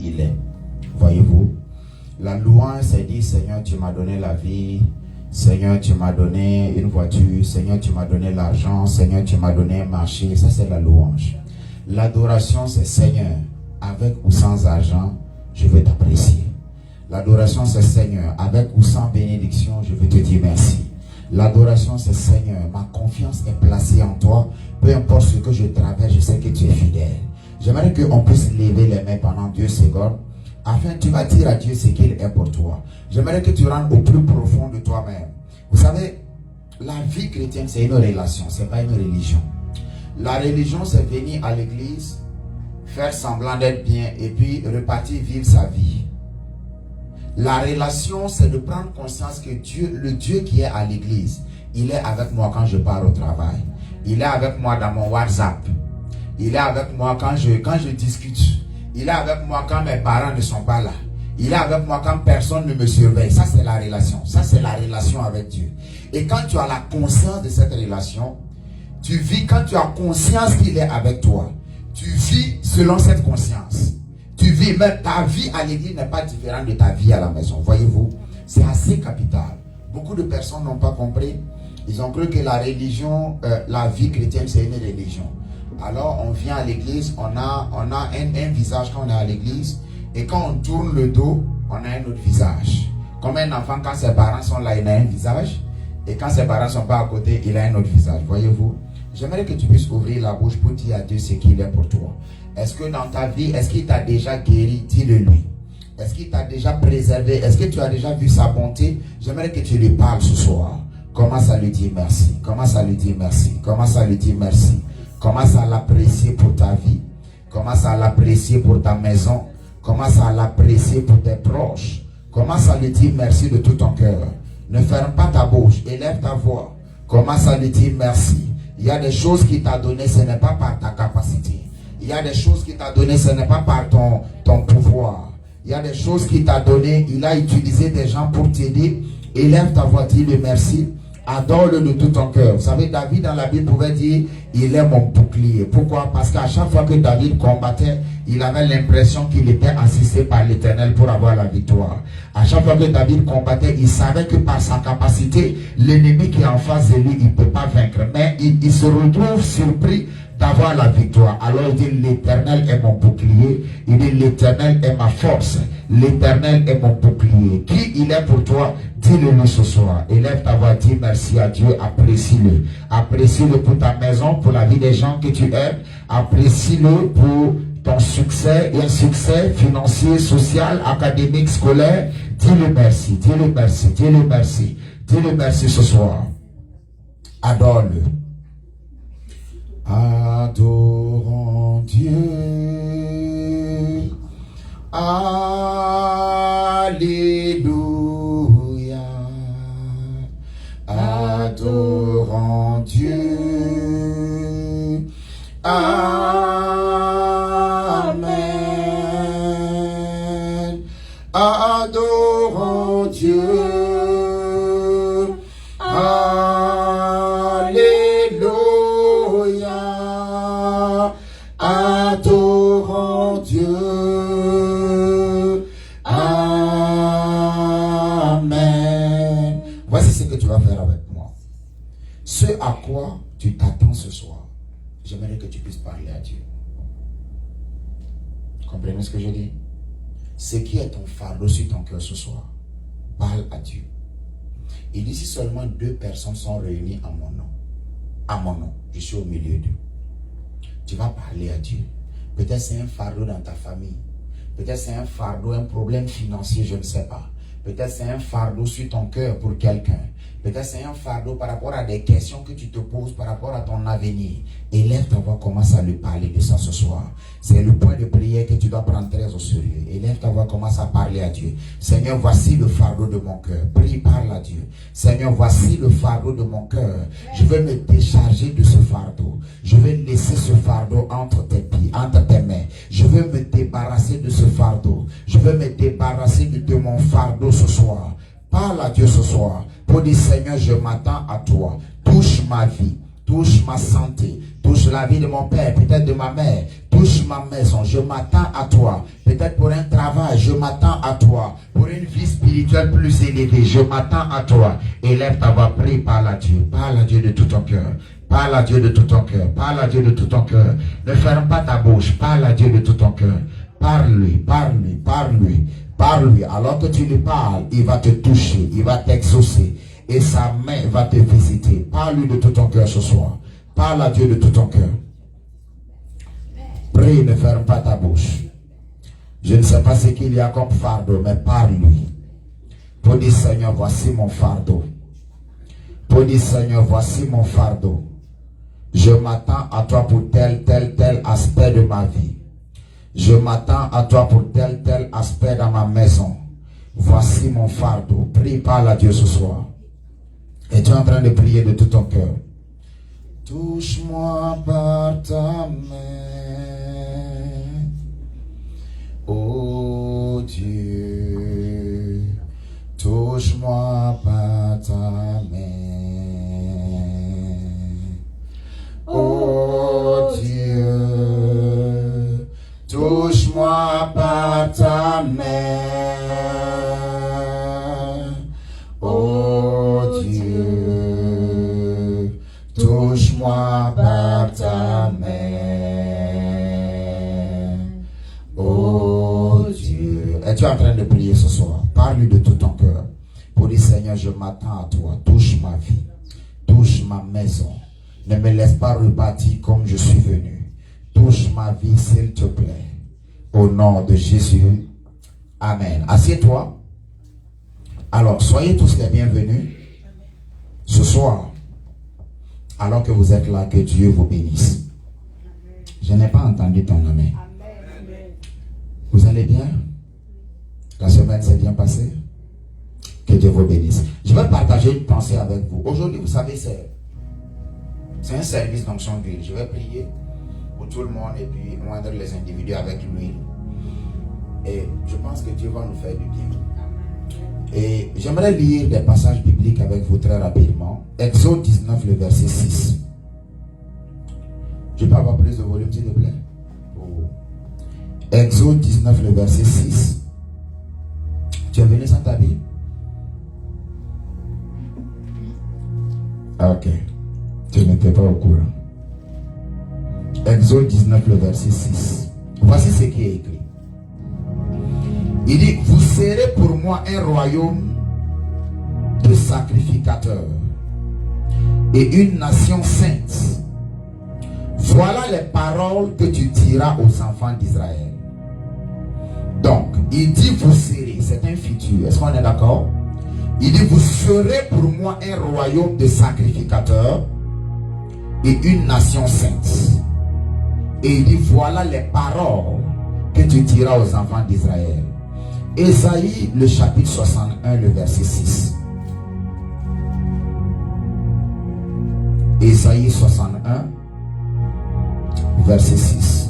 il est. Voyez-vous, la louange, c'est dire, Seigneur, tu m'as donné la vie. Seigneur, tu m'as donné une voiture. Seigneur, tu m'as donné l'argent. Seigneur, tu m'as donné un marché. Ça, c'est la louange. L'adoration, c'est Seigneur, avec ou sans argent, je veux t'apprécier. L'adoration, c'est Seigneur, avec ou sans bénédiction, je veux te dire merci. L'adoration, c'est Seigneur, ma confiance est placée en toi. Peu importe ce que je traverse, je sais que tu es fidèle. J'aimerais qu'on puisse lever les mains pendant 2 secondes, afin tu vas dire à Dieu ce qu'il est pour toi. J'aimerais que tu rentres au plus profond de toi-même. Vous savez, la vie chrétienne, c'est une relation, ce n'est pas une religion. La religion, c'est venir à l'église, faire semblant d'être bien, et puis repartir vivre sa vie. La relation, c'est de prendre conscience que Dieu, le Dieu qui est à l'église, il est avec moi quand je pars au travail. Il est avec moi dans mon WhatsApp. Il est avec moi quand je discute. Il est avec moi quand mes parents ne sont pas là. Il est avec moi quand personne ne me surveille. Ça, c'est la relation. Ça, c'est la relation avec Dieu. Et quand tu as la conscience de cette relation, tu vis, quand tu as conscience qu'il est avec toi, tu vis selon cette conscience. Tu vis, même ta vie à l'église n'est pas différente de ta vie à la maison. Voyez-vous, c'est assez capital. Beaucoup de personnes n'ont pas compris. Ils ont cru que la religion, la vie chrétienne, c'est une religion. Alors, on vient à l'église, on a un visage quand on est à l'église. Et quand on tourne le dos, on a un autre visage. Comme un enfant, quand ses parents sont là, il a un visage. Et quand ses parents ne sont pas à côté, il a un autre visage. Voyez-vous, j'aimerais que tu puisses ouvrir la bouche pour dire à Dieu ce qu'il est pour toi. Est-ce que dans ta vie, est-ce qu'il t'a déjà guéri? Dis-le lui. Est-ce qu'il t'a déjà préservé? Est-ce que tu as déjà vu sa bonté? J'aimerais que tu lui parles ce soir. Commence à lui dire merci. Commence à lui dire merci. Commence à lui dire merci. Commence à l'apprécier pour ta vie. Commence à l'apprécier pour ta maison. Commence à l'apprécier pour tes proches. Commence à lui dire merci de tout ton cœur. Ne ferme pas ta bouche. Élève ta voix. Commence à lui dire merci. Il y a des choses qu'il t'a données, ce n'est pas par ta capacité. Il y a des choses qu'il t'a données, ce n'est pas par ton pouvoir. Il y a des choses qu'il t'a données, il a utilisé des gens pour t'aider. Élève ta voix, dis-le merci. Adore-le de tout ton cœur. Vous savez, David dans la Bible pouvait dire, il est mon bouclier. Pourquoi? Parce qu'à chaque fois que David combattait, il avait l'impression qu'il était assisté par l'Éternel pour avoir la victoire. À chaque fois que David combattait, il savait que par sa capacité, l'ennemi qui est en face de lui, il ne peut pas vaincre. Mais il se retrouve surpris d'avoir la victoire. Alors il dit, l'Éternel est mon bouclier. Il dit, l'Éternel est ma force. L'Éternel est mon bouclier. Qui il est pour toi? Dis-le ce soir. Élève ta voix, dis merci à Dieu. Apprécie-le. Apprécie-le pour ta maison, pour la vie des gens que tu aimes. Apprécie-le pour ton succès, et un succès financier, social, académique, scolaire. Dis-le merci. Dis-le merci. Dis-le merci. Dis-le merci ce soir. Adore-le. Adorons Dieu. Alléluia. Adorons Dieu. Amen. Adorons Dieu. Adorons Dieu. Amen. Voici ce que tu vas faire avec moi. Ce à quoi tu t'attends ce soir, j'aimerais que tu puisses parler à Dieu. Comprenez ce que je dis? Ce qui est ton fardeau sur ton cœur ce soir, parle à Dieu. Il dit, si seulement 2 personnes sont réunies à mon nom, je suis au milieu d'eux. Tu vas parler à Dieu. Peut-être c'est un fardeau dans ta famille. Peut-être c'est un fardeau, un problème financier, je ne sais pas. Peut-être c'est un fardeau sur ton cœur pour quelqu'un. Peut-être c'est un fardeau par rapport à des questions que tu te poses par rapport à ton avenir. Élève ta voix, commence à lui parler de ça ce soir. C'est le point de prière que tu dois prendre très au sérieux. Élève ta voix, commence à parler à Dieu. Seigneur, voici le fardeau de mon cœur. Prie, parle à Dieu. Seigneur, voici le fardeau de mon cœur. Je veux me décharger de ce fardeau. Je veux laisser ce fardeau entre tes pieds, entre tes mains. Je veux me débarrasser de ce fardeau. Je veux me débarrasser de mon fardeau ce soir. Parle à Dieu ce soir pour dire, Seigneur, je m'attends à toi. Touche ma vie, touche ma santé, touche la vie de mon père, peut-être de ma mère. Touche touche ma maison, je m'attends à toi. Peut-être pour un travail, je m'attends à toi. Pour une vie spirituelle plus élevée, je m'attends à toi. Élève ta voix, prie, parle à Dieu. Parle à Dieu de tout ton cœur. Parle à Dieu de tout ton cœur. Parle à Dieu de tout ton cœur. Ne ferme pas ta bouche. Parle à Dieu de tout ton cœur. Parle-lui, parle-lui, parle-lui. Parle-lui. Alors que tu lui parles, il va te toucher, il va t'exaucer. Et sa main va te visiter. Parle-lui de tout ton cœur ce soir. Parle à Dieu de tout ton cœur. Prie, ne ferme pas ta bouche. Je ne sais pas ce qu'il y a comme fardeau, mais parle-lui. Pour dire, Seigneur, voici mon fardeau. Pour dire, Seigneur, voici mon fardeau. Je m'attends à toi pour tel aspect de ma vie. Je m'attends à toi pour tel aspect dans ma maison. Voici mon fardeau. Prie, parle à Dieu ce soir. Et tu es en train de prier de tout ton cœur. Touche-moi par ta main. Oh Dieu, touche-moi par ta main. Oh Dieu, touche-moi par ta main. Oh Dieu, touche-moi par ta main. Oh Dieu. Es-tu en train de prier ce soir? Parle-lui de tout ton cœur. Pour dire, Seigneur, je m'attends à toi. Touche ma vie. Touche ma maison. Ne me laisse pas repartir comme je suis venu. Touche ma vie, s'il te plaît. Au nom de Jésus. Amen. Assieds-toi. Alors, soyez tous les bienvenus. Ce soir, alors que vous êtes là, que Dieu vous bénisse. Je n'ai pas entendu ton amen. Vous allez bien? La semaine s'est bien passée? Que Dieu vous bénisse. Je vais partager une pensée avec vous. Aujourd'hui, vous savez, c'est un service d'onction d'huile. Je vais prier pour tout le monde et puis moindre les individus avec l'huile. Et je pense que Dieu va nous faire du bien. Et j'aimerais lire des passages bibliques avec vous très rapidement. Exode 19, le verset 6. Je peux avoir plus de volume, s'il te plaît? Exode 19, le verset 6. Tu es venu sans ta Bible? Ok. Tu n'étais pas au courant. Exode 19, le verset 6. Voici ce qui est écrit. Il dit, vous serez pour moi un royaume de sacrificateurs et une nation sainte. Voilà les paroles que tu diras aux enfants d'Israël. Donc, il dit vous serez, c'est un futur. Est-ce qu'on est d'accord? Il dit vous serez pour moi un royaume de sacrificateurs et une nation sainte. Et il dit voilà les paroles que tu diras aux enfants d'Israël. Ésaïe, le chapitre 61, le verset 6. Ésaïe 61, verset 6.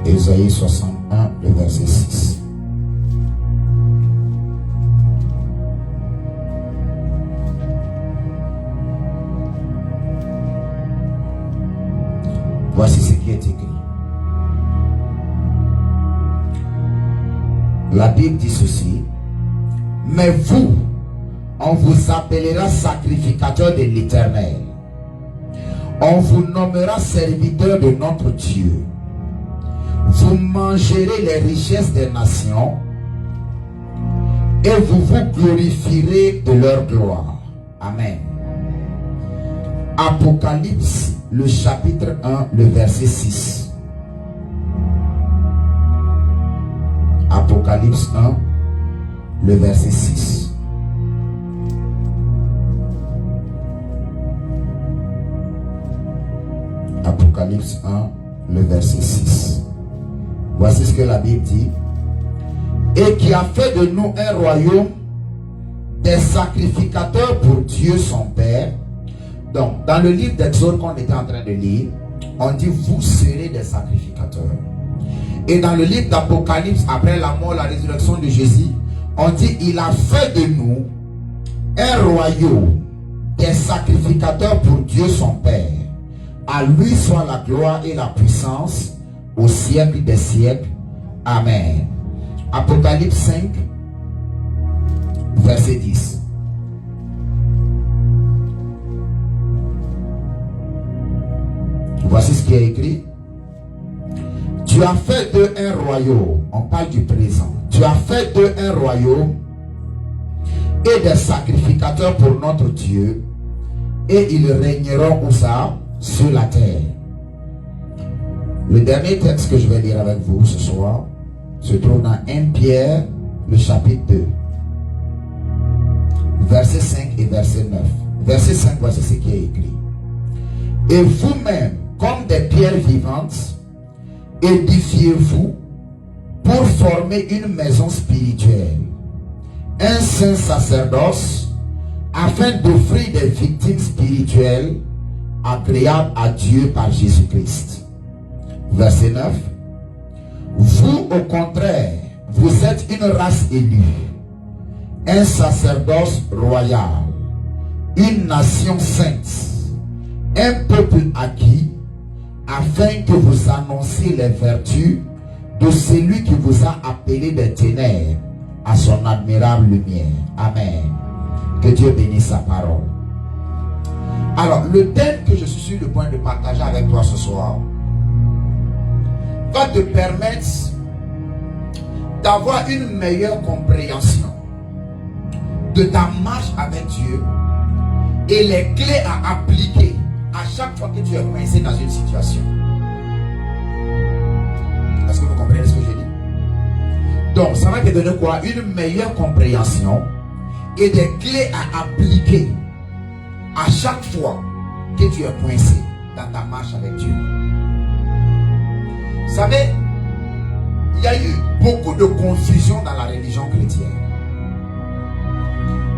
Ésaïe 61, le verset 6. Voici ce qui est écrit. La Bible dit ceci. Mais vous, on vous appellera sacrificateur de l'Éternel. On vous nommera serviteur de notre Dieu. Vous mangerez les richesses des nations et vous vous glorifierez de leur gloire. Amen. Apocalypse, le chapitre 1, le verset 6. Apocalypse 1, le verset 6. Apocalypse 1, le verset 6. Voici ce que la Bible dit. Et qui a fait de nous un royaume des sacrificateurs pour Dieu son Père. Donc, dans le livre d'Exode qu'on était en train de lire, on dit vous serez des sacrificateurs. Et dans le livre d'Apocalypse, après la mort, la résurrection de Jésus, on dit il a fait de nous un royaume des sacrificateurs pour Dieu son Père. À lui soit la gloire et la puissance au siècle des siècles. Amen. Apocalypse 5, verset 10. Voici ce qui est écrit. Tu as fait d'eux un royaume. On parle du présent. Tu as fait d'eux un royaume et des sacrificateurs pour notre Dieu, et ils régneront où ça? Sur la terre. Le dernier texte que je vais lire avec vous ce soir se trouve dans 1 Pierre, le chapitre 2, verset 5 et verset 9. Verset 5, voici ce qui est écrit. Et vous-même, comme des pierres vivantes, édifiez-vous pour former une maison spirituelle, un saint sacerdoce, afin d'offrir des victimes spirituelles agréables à Dieu par Jésus-Christ. Verset 9. Vous, au contraire, vous êtes une race élue, un sacerdoce royal, une nation sainte, un peuple acquis, afin que vous annonciez les vertus de celui qui vous a appelé des ténèbres à son admirable lumière. Amen. Que Dieu bénisse sa parole. Alors, le thème que je suis sur le point de partager avec toi ce soir va te permettre d'avoir une meilleure compréhension de ta marche avec Dieu et les clés à appliquer à chaque fois que tu es coincé dans une situation. Est-ce que vous comprenez ce que je dis? Donc, ça va te donner quoi? Une meilleure compréhension et des clés à appliquer à chaque fois que tu es coincé dans ta marche avec Dieu. Vous savez, il y a eu beaucoup de confusion dans la religion chrétienne.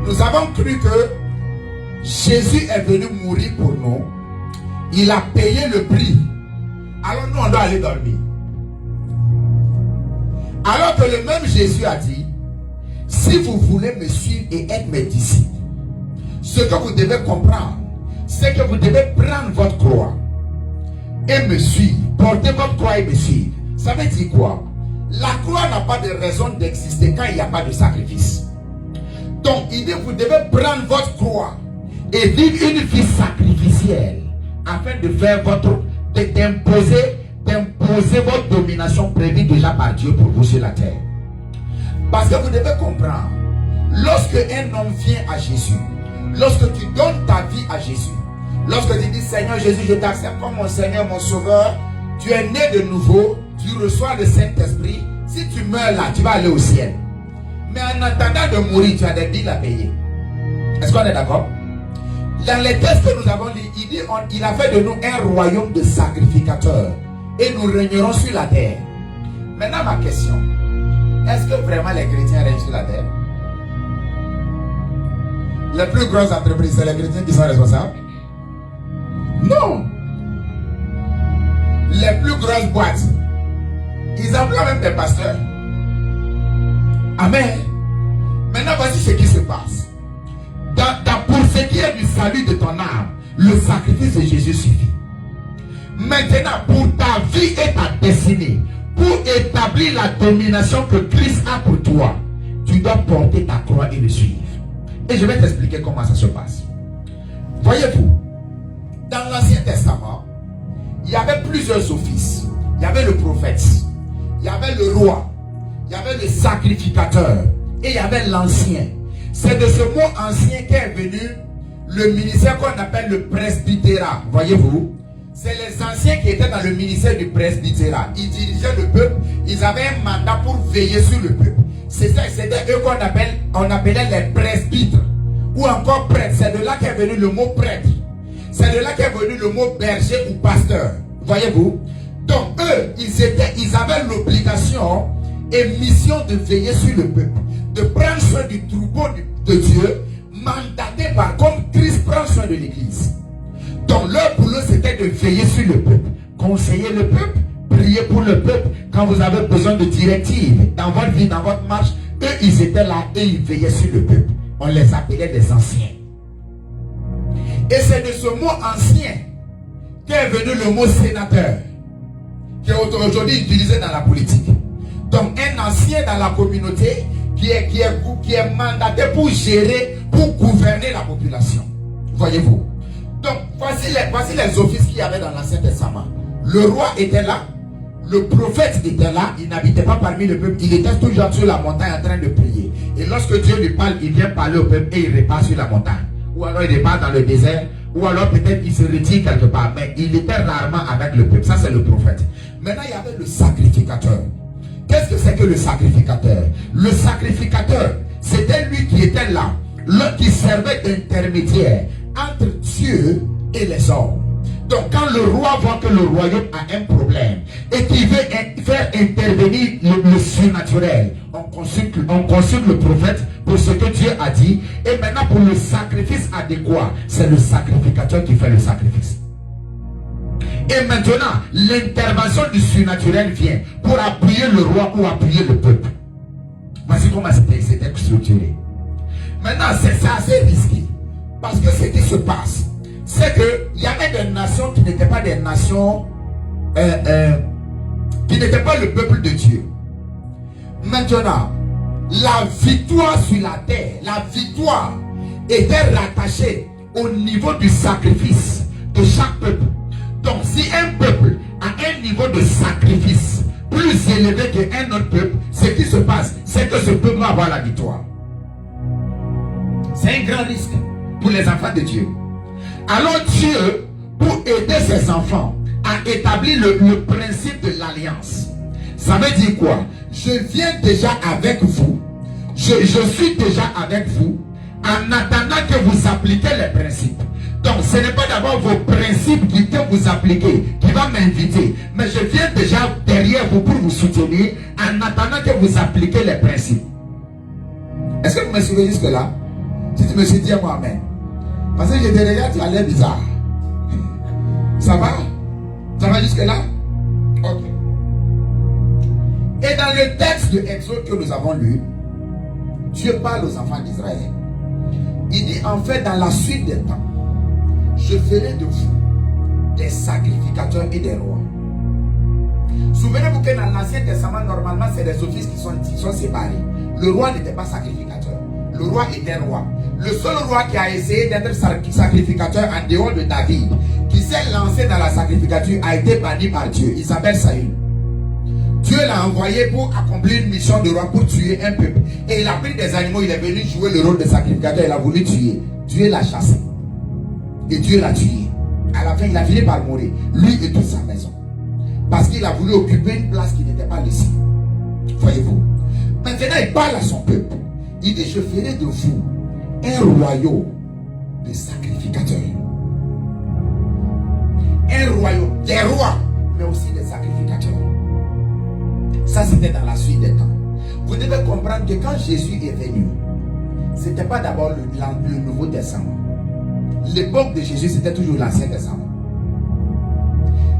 Nous avons cru que Jésus est venu mourir pour nous. Il a payé le prix. Alors nous, on doit aller dormir. Alors que le même Jésus a dit, si vous voulez me suivre et être mes disciples, ce que vous devez comprendre, c'est que vous devez prendre votre croix et me suivre. Portez votre croix et me suivre. Ça veut dire quoi? La croix n'a pas de raison d'exister quand il n'y a pas de sacrifice. Donc, il dit, vous devez prendre votre croix et vivre une vie sacrificielle afin de faire d'imposer votre domination prévue déjà par Dieu pour vous sur la terre. Parce que vous devez comprendre, lorsque un homme vient à Jésus, lorsque tu donnes ta vie à Jésus, lorsque tu dis Seigneur Jésus, je t'accepte comme mon Seigneur, mon Sauveur, tu es né de nouveau, tu reçois le Saint-Esprit. Si tu meurs là, tu vas aller au ciel. Mais en attendant de mourir, tu as des billes à payer. Est-ce qu'on est d'accord? Dans les textes que nous avons lus, il dit il a fait de nous un royaume de sacrificateurs et nous régnerons sur la terre. Maintenant ma question, est-ce que vraiment les chrétiens règnent sur la terre? Les plus grosses entreprises, c'est les chrétiens qui sont responsables? Non. Les plus grosses boîtes, ils emploient même des pasteurs. Amen. Maintenant, voici ce qui se passe. Pour ce qui est du salut de ton âme, le sacrifice de Jésus suffit. Maintenant, pour ta vie et ta destinée, pour établir la domination que Christ a pour toi, tu dois porter ta croix et le suivre. Et je vais t'expliquer comment ça se passe. Voyez-vous, dans l'Ancien Testament, il y avait plusieurs offices. Il y avait le prophète, il y avait le roi, il y avait le sacrificateur et il y avait l'ancien. C'est de ce mot ancien qu'est venu le ministère qu'on appelle le presbytérat. Voyez-vous, c'est les anciens qui étaient dans le ministère du presbytérat. Ils dirigeaient le peuple, ils avaient un mandat pour veiller sur le peuple. C'était eux qu'on appelait les presbytres ou encore prêtres. C'est de là qu'est venu le mot prêtre. C'est de là qu'est venu le mot berger ou pasteur. Voyez-vous? Donc eux, ils avaient l'obligation et mission de veiller sur le peuple, de prendre soin du troupeau de Dieu, mandaté par comme Christ prend soin de l'église. Donc leur boulot c'était de veiller sur le peuple, conseiller le peuple, prier pour le peuple. Quand vous avez besoin de directives dans votre vie, dans votre marche, eux ils étaient là et ils veillaient sur le peuple. on les appelait des anciens. Et c'est de ce mot ancien qu'est venu le mot sénateur, qui est aujourd'hui utilisé dans la politique. Donc un ancien dans la communauté qui est mandaté pour gérer, pour gouverner la population. Voyez-vous. Donc voici les offices qu'il y avait dans l'Ancien Testament. Le roi était là, le prophète était là, il n'habitait pas parmi le peuple, il était toujours sur la montagne en train de prier. Et lorsque Dieu lui parle, il vient parler au peuple et il repart sur la montagne. Ou alors il repart dans le désert, ou alors peut-être il se retire quelque part, mais il était rarement avec le peuple. Ça c'est le prophète. Maintenant il y avait le sacrificateur. Qu'est-ce que c'est que le sacrificateur? Le sacrificateur, c'était lui qui était là, qui servait d'intermédiaire entre Dieu et les hommes. Donc quand le roi voit que le royaume a un problème et qu'il veut faire intervenir le surnaturel, on consulte le prophète pour ce que Dieu a dit. Et maintenant pour le sacrifice adéquat, c'est le sacrificateur qui fait le sacrifice. Et maintenant, l'intervention du surnaturel vient pour appuyer le roi ou appuyer le peuple. Voici comment c'était structuré. Maintenant, c'est assez risqué. Parce que ce qui se passe, c'est qu'il y avait des nations qui n'étaient pas des nations, qui n'étaient pas le peuple de Dieu. Maintenant, la victoire sur la terre, la victoire était rattachée au niveau du sacrifice de chaque peuple. Donc, si un peuple a un niveau de sacrifice plus élevé qu'un autre peuple, ce qui se passe, c'est que ce peuple va avoir la victoire. C'est un grand risque pour les enfants de Dieu. Alors Dieu, pour aider ses enfants à établir le principe de l'alliance, ça veut dire quoi? Je viens déjà avec vous, je suis déjà avec vous, en attendant que vous appliquez les principes. Donc ce n'est pas d'abord vos principes que vous appliquez qui va m'inviter, mais je viens déjà derrière vous pour vous soutenir en attendant que vous appliquez les principes. Est-ce que vous me suivez jusque là? Si tu me suis dit à moi, amen. Parce que je te regarde, tu as l'air bizarre. Ça va? Ça va jusque là? Ok. Et dans le texte de Exode que nous avons lu, Dieu parle aux enfants d'Israël. Il dit en fait dans la suite des temps, je ferai de vous des sacrificateurs et des rois. Souvenez-vous que dans l'Ancien Testament, normalement, c'est des offices qui sont séparés. Le roi n'était pas sacrificateur. Le roi était roi. Le seul roi qui a essayé d'être sacrificateur en dehors de David, qui s'est lancé dans la sacrificature, a été banni par Dieu. Il s'appelle Saül. Dieu l'a envoyé pour accomplir une mission de roi, pour tuer un peuple. Et il a pris des animaux, il est venu jouer le rôle de sacrificateur, il a voulu tuer. Dieu l'a chassé. Et Dieu l'a tué. À la fin, il a fini par mourir. Lui et toute sa maison. Parce qu'il a voulu occuper une place qui n'était pas laissée. Voyez-vous. Maintenant, il parle à son peuple. Il dit, je ferai de vous un royaume de sacrificateurs. Un royaume des rois, mais aussi des sacrificateurs. Ça, c'était dans la suite des temps. Vous devez comprendre que quand Jésus est venu, ce n'était pas d'abord le Nouveau Testament. L'époque de Jésus, c'était toujours l'Ancien Testament.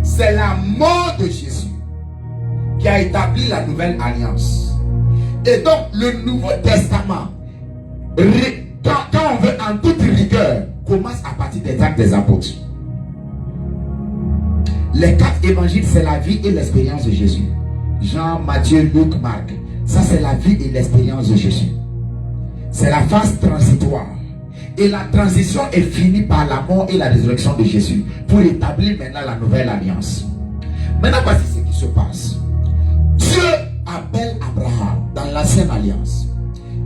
C'est la mort de Jésus qui a établi la nouvelle alliance. Et donc, le Nouveau Testament, quand on veut en toute rigueur, commence à partir des actes des apôtres. Les 4 évangiles, c'est la vie et l'expérience de Jésus. Jean, Matthieu, Luc, Marc. Ça, c'est la vie et l'expérience de Jésus. C'est la phase transitoire. Et la transition est finie par la mort et la résurrection de Jésus pour établir maintenant la nouvelle alliance. Maintenant, voici ce qui se passe. Dieu appelle Abraham dans l'ancienne alliance.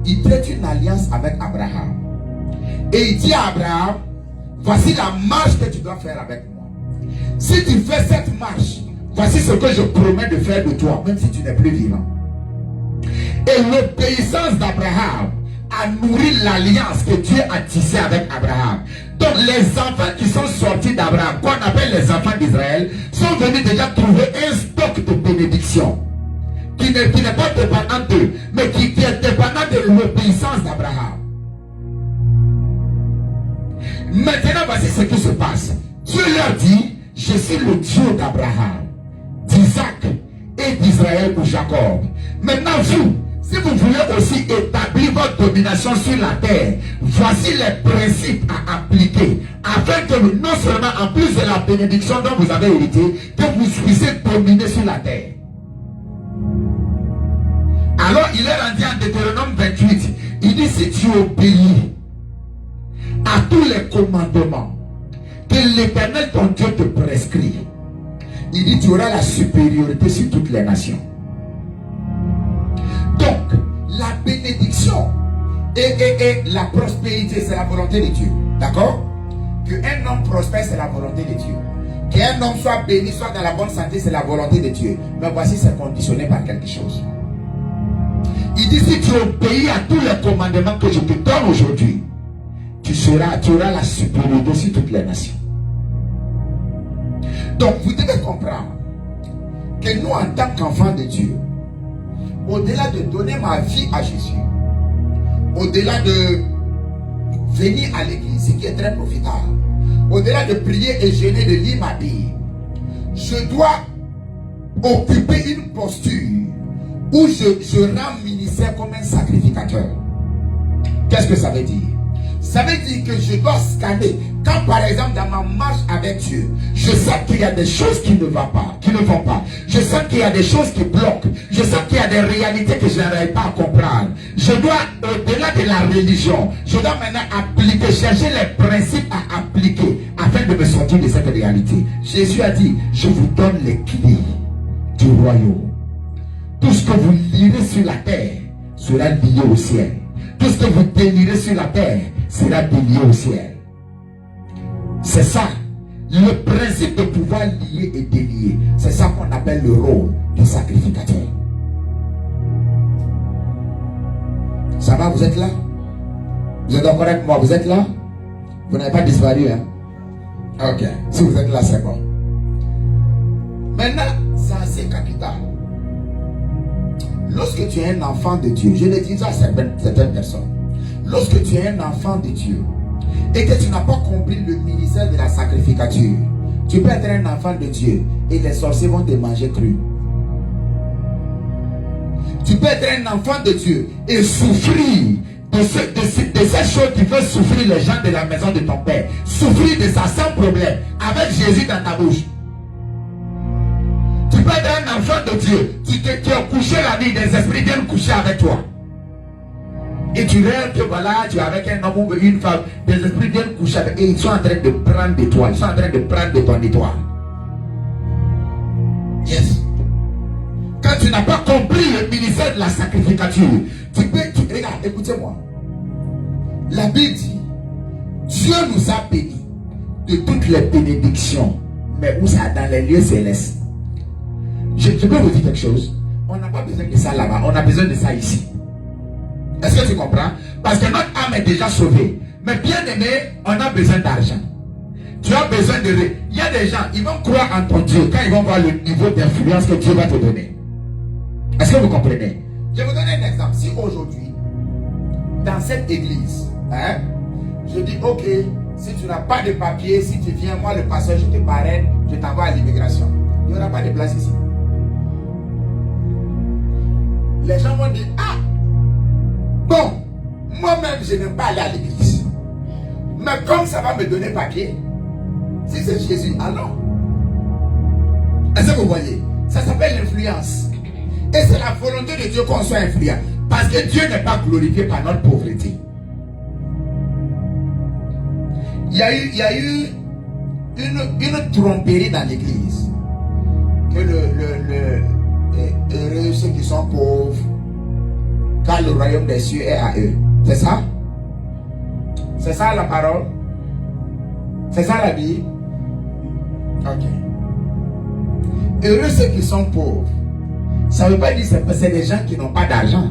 Il traite une alliance avec Abraham. Et il dit à Abraham, voici la marche que tu dois faire avec moi. Si tu fais cette marche, voici ce que je promets de faire de toi, même si tu n'es plus vivant. Et l'obéissance d'Abraham a nourri l'alliance que Dieu a tissée avec Abraham. Donc les enfants qui sont sortis d'Abraham, qu'on appelle les enfants d'Israël, sont venus déjà trouver un stock de bénédiction qui n'est pas dépendant d'eux, mais qui est dépendant de l'obéissance d'Abraham. Maintenant, voici ce qui se passe. Dieu leur dit, je suis le Dieu d'Abraham, d'Isaac et d'Israël ou Jacob. Maintenant, vous, Si vous voulez aussi établir votre domination sur la terre, voici les principes à appliquer afin que non seulement en plus de la bénédiction dont vous avez hérité, que vous puissiez dominer sur la terre. Alors il est rendu en Deutéronome 28. Il dit si tu obéis à tous les commandements que l'Éternel ton Dieu te prescrit, il dit tu auras la supériorité sur toutes les nations. Donc, la bénédiction et la prospérité, c'est la volonté de Dieu. D'accord? Qu'un homme prospère, c'est la volonté de Dieu. Qu'un homme soit béni, soit dans la bonne santé, c'est la volonté de Dieu. Mais voici, c'est conditionné par quelque chose. Il dit, si tu obéis à tous les commandements que je te donne aujourd'hui, tu auras la supériorité sur toutes les nations. Donc, vous devez comprendre que nous, en tant qu'enfants de Dieu, au-delà de donner ma vie à Jésus, au-delà de venir à l'église, ce qui est très profitable, au-delà de prier et jeûner, de lire ma Bible, je dois occuper une posture où je rends ministère comme un sacrificateur. Qu'est-ce que ça veut dire? Ça veut dire que je dois scanner. Quand par exemple dans ma marche avec Dieu, je sens qu'il y a des choses qui ne vont pas, Je sens qu'il y a des choses qui bloquent. Je sens qu'il y a des réalités que je n'arrive pas à comprendre. Je dois, au-delà de la religion, je dois maintenant appliquer, chercher les principes à appliquer afin de me sortir de cette réalité. Jésus a dit, je vous donne les clés du royaume. Tout ce que vous lirez sur la terre sera lié au ciel. Tout ce que vous délirez sur la terre sera délié au ciel. C'est ça. Le principe de pouvoir lier et délier. C'est ça qu'on appelle le rôle du sacrificateur. Ça va, vous êtes là? Vous êtes encore avec moi? Vous êtes là? Vous n'avez pas disparu, hein? Ok. Si vous êtes là, c'est bon. Maintenant, c'est assez capital. Lorsque tu es un enfant de Dieu, je le dis à certaines personnes, lorsque tu es un enfant de Dieu et que tu n'as pas compris le ministère de la sacrificature, tu peux être un enfant de Dieu et les sorciers vont te manger cru. Tu peux être un enfant de Dieu et souffrir de ces choses qui font souffrir les gens de la maison de ton père. Souffrir de ça sans problème, avec Jésus dans ta bouche. Tu peux être un enfant de Dieu, tu as couché la nuit, des esprits viennent coucher avec toi. Et tu rêves que voilà, tu es avec un homme ou une femme, des esprits viennent coucher avec, et ils sont en train de prendre de toi, ils sont en train de prendre de ton étoile. Yes. Quand tu n'as pas compris le ministère de la sacrificature, regarde, écoutez-moi. La Bible dit, Dieu nous a bénis de toutes les bénédictions, mais où ça? Dans les lieux célestes. Je peux vous dire quelque chose. On n'a pas besoin de ça là-bas, on a besoin de ça ici. Est-ce que tu comprends? Parce que notre âme est déjà sauvée. Mais bien aimé, on a besoin d'argent. Tu as besoin de... Il y a des gens, ils vont croire en ton Dieu quand ils vont voir le niveau d'influence que Dieu va te donner. Est-ce que vous comprenez? Je vais vous donner un exemple. Si aujourd'hui, dans cette église, je dis, ok, si tu n'as pas de papier, si tu viens, moi le pasteur, je te parraine, je t'envoie à l'immigration. Il n'y aura pas de place ici. Les gens vont dire, ah, bon, moi-même, je n'aime pas aller à l'église. Mais comme ça va me donner papier, si c'est Jésus, allons. Est-ce que vous voyez? Ça s'appelle l'influence. Et c'est la volonté de Dieu qu'on soit influent. Parce que Dieu n'est pas glorifié par notre pauvreté. Il y a eu une tromperie dans l'église. Que heureux ceux qui sont pauvres, car le royaume des cieux est à eux. C'est ça? C'est ça la parole? C'est ça la Bible? Ok. Heureux ceux qui sont pauvres. Ça ne veut pas dire que c'est des gens qui n'ont pas d'argent.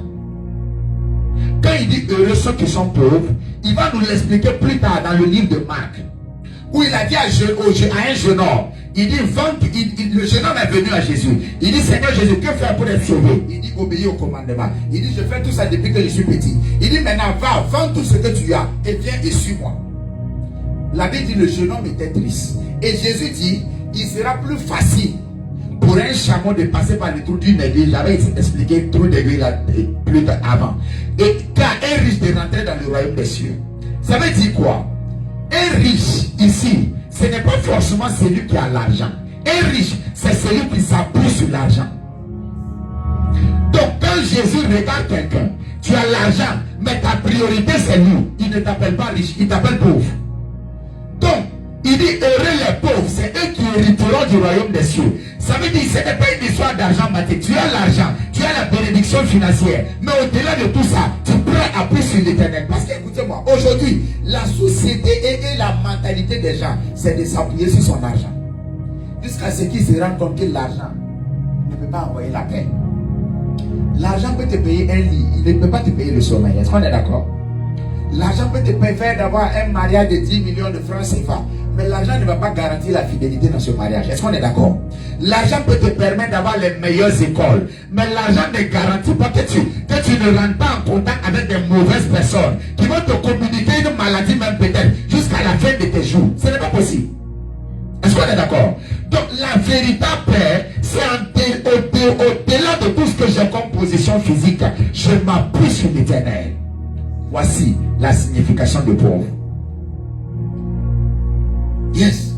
Quand il dit heureux ceux qui sont pauvres, il va nous l'expliquer plus tard dans le livre de Marc, où il a dit à un jeune homme, il dit, le jeune homme est venu à Jésus. Il dit, Seigneur Jésus, que faire pour être sauvé? Il dit, obéis au commandement. Il dit, je fais tout ça depuis que je suis petit. Il dit, maintenant va, vends tout ce que tu as et viens et suis-moi. La Bible dit, le jeune homme était triste. Et Jésus dit, il sera plus facile pour un chameau de passer par le trou d'une aiguille. J'avais expliqué trou d'aiguille plus tard avant. Et quand un riche de rentrer dans le royaume des cieux, ça veut dire quoi? Un riche ici, ce n'est pas forcément celui qui a l'argent. Un riche, c'est celui qui s'appuie sur l'argent. Donc quand Jésus regarde quelqu'un, tu as l'argent, mais ta priorité c'est lui. Il ne t'appelle pas riche, il t'appelle pauvre. Donc, il dit heureux les pauvres, c'est eux qui hériteront du royaume des cieux. Ça veut dire ce n'est pas une histoire d'argent matériel. Tu as l'argent, tu as la bénédiction financière. Mais au-delà de tout ça, tu prends appui sur l'éternel. Parce que écoutez-moi, aujourd'hui, la société et la mentalité des gens, c'est de s'appuyer sur son argent. Jusqu'à ce qu'ils se rendent compte que l'argent ne peut pas envoyer la paix. L'argent peut te payer un lit, il ne peut pas te payer le sommeil. Est-ce qu'on est d'accord? L'argent peut te permettre d'avoir un mariage de 10 millions de francs CFA. Mais l'argent ne va pas garantir la fidélité dans ce mariage. Est-ce qu'on est d'accord? L'argent peut te permettre d'avoir les meilleures écoles. Mais l'argent ne garantit pas que tu ne rentres pas en contact avec des mauvaises personnes qui vont te communiquer une maladie même peut-être jusqu'à la fin de tes jours. Ce n'est pas possible. Est-ce qu'on est d'accord? Donc la véritable paix, c'est au-delà de tout ce que j'ai comme position physique. Je m'appuie sur l'éternel. Voici la signification de pauvre. Yes.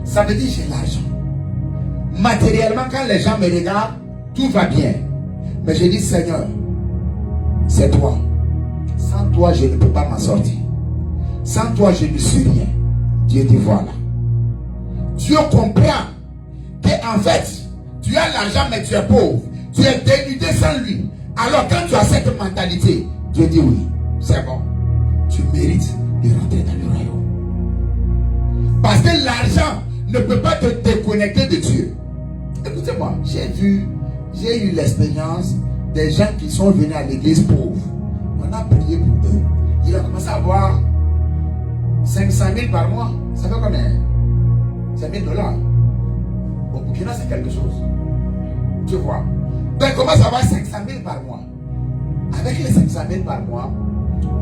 Ça veut dire j'ai l'argent. Matériellement, quand les gens me regardent, tout va bien. Mais je dis Seigneur, c'est toi. Sans toi, je ne peux pas m'en sortir. Sans toi, je ne suis rien. Dieu dit voilà. Dieu comprend que en fait, tu as l'argent mais tu es pauvre. Tu es dénudé sans lui. Alors quand tu as cette mentalité, Dieu dit oui, c'est bon. Tu mérites de rentrer dans le royaume. Parce que l'argent ne peut pas te déconnecter de Dieu. Écoutez-moi, j'ai eu l'expérience des gens qui sont venus à l'église pauvres. On a prié pour eux. Il a commencé à avoir 500 000 par mois. Ça fait combien? 5 000 $. Au Burkina, c'est quelque chose. Tu vois. Donc, il commence à avoir 500 000 par mois. Avec les 500 000 par mois,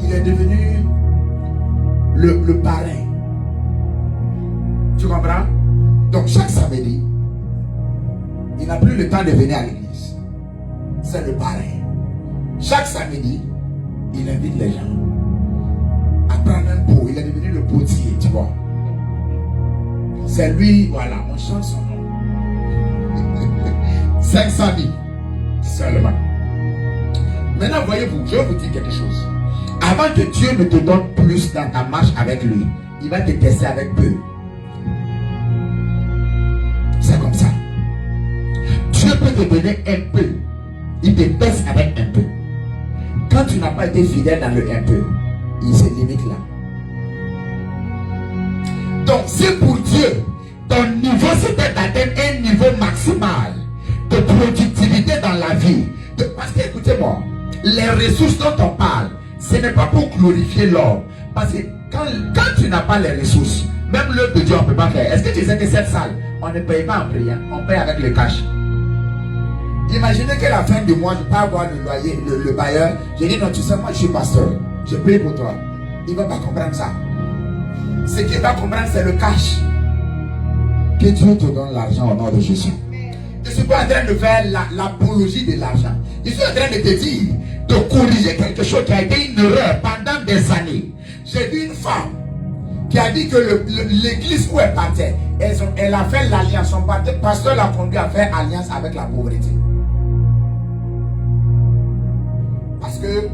il est devenu le parrain. Tu comprends? Donc, chaque samedi, il n'a plus le temps de venir à l'église. C'est le parrain. Chaque samedi, il invite les gens à prendre un pot. Il est devenu le potier, tu vois. C'est lui, voilà, on change son nom. 500 000 seulement. Maintenant, voyez-vous, je vais vous dire quelque chose. Avant que Dieu ne te donne plus dans ta marche avec lui, il va te tester avec peu. C'est comme ça. Dieu peut te donner un peu. Il te teste avec un peu. Quand tu n'as pas été fidèle dans le un peu, il se limite là. Donc, si pour Dieu, ton niveau c'était d'atteindre un niveau maximal de productivité dans la vie. Parce que, écoutez-moi, les ressources dont on parle, ce n'est pas pour glorifier l'homme. Parce que quand tu n'as pas les ressources, même l'œuvre de Dieu, on ne peut pas faire. Est-ce que tu sais que cette salle, on ne paye pas en priant, on paye avec le cash. Imaginez que la fin du mois, je ne peux pas avoir le loyer, le bailleur. Je dis non, tu sais, moi je suis pasteur. Je prie pour toi. Il ne va pas comprendre ça. Ce qu'il va comprendre, c'est le cash. Que Dieu te donne l'argent au nom de Jésus. Je ne suis pas en train de faire l'apologie de l'argent. Je suis en train de te dire, de corriger quelque chose qui a été une erreur pendant des années. J'ai vu une femme qui a dit que l'église où elle partait, elle a fait l'alliance. Son pasteur l'a conduit à faire alliance avec la pauvreté. Parce que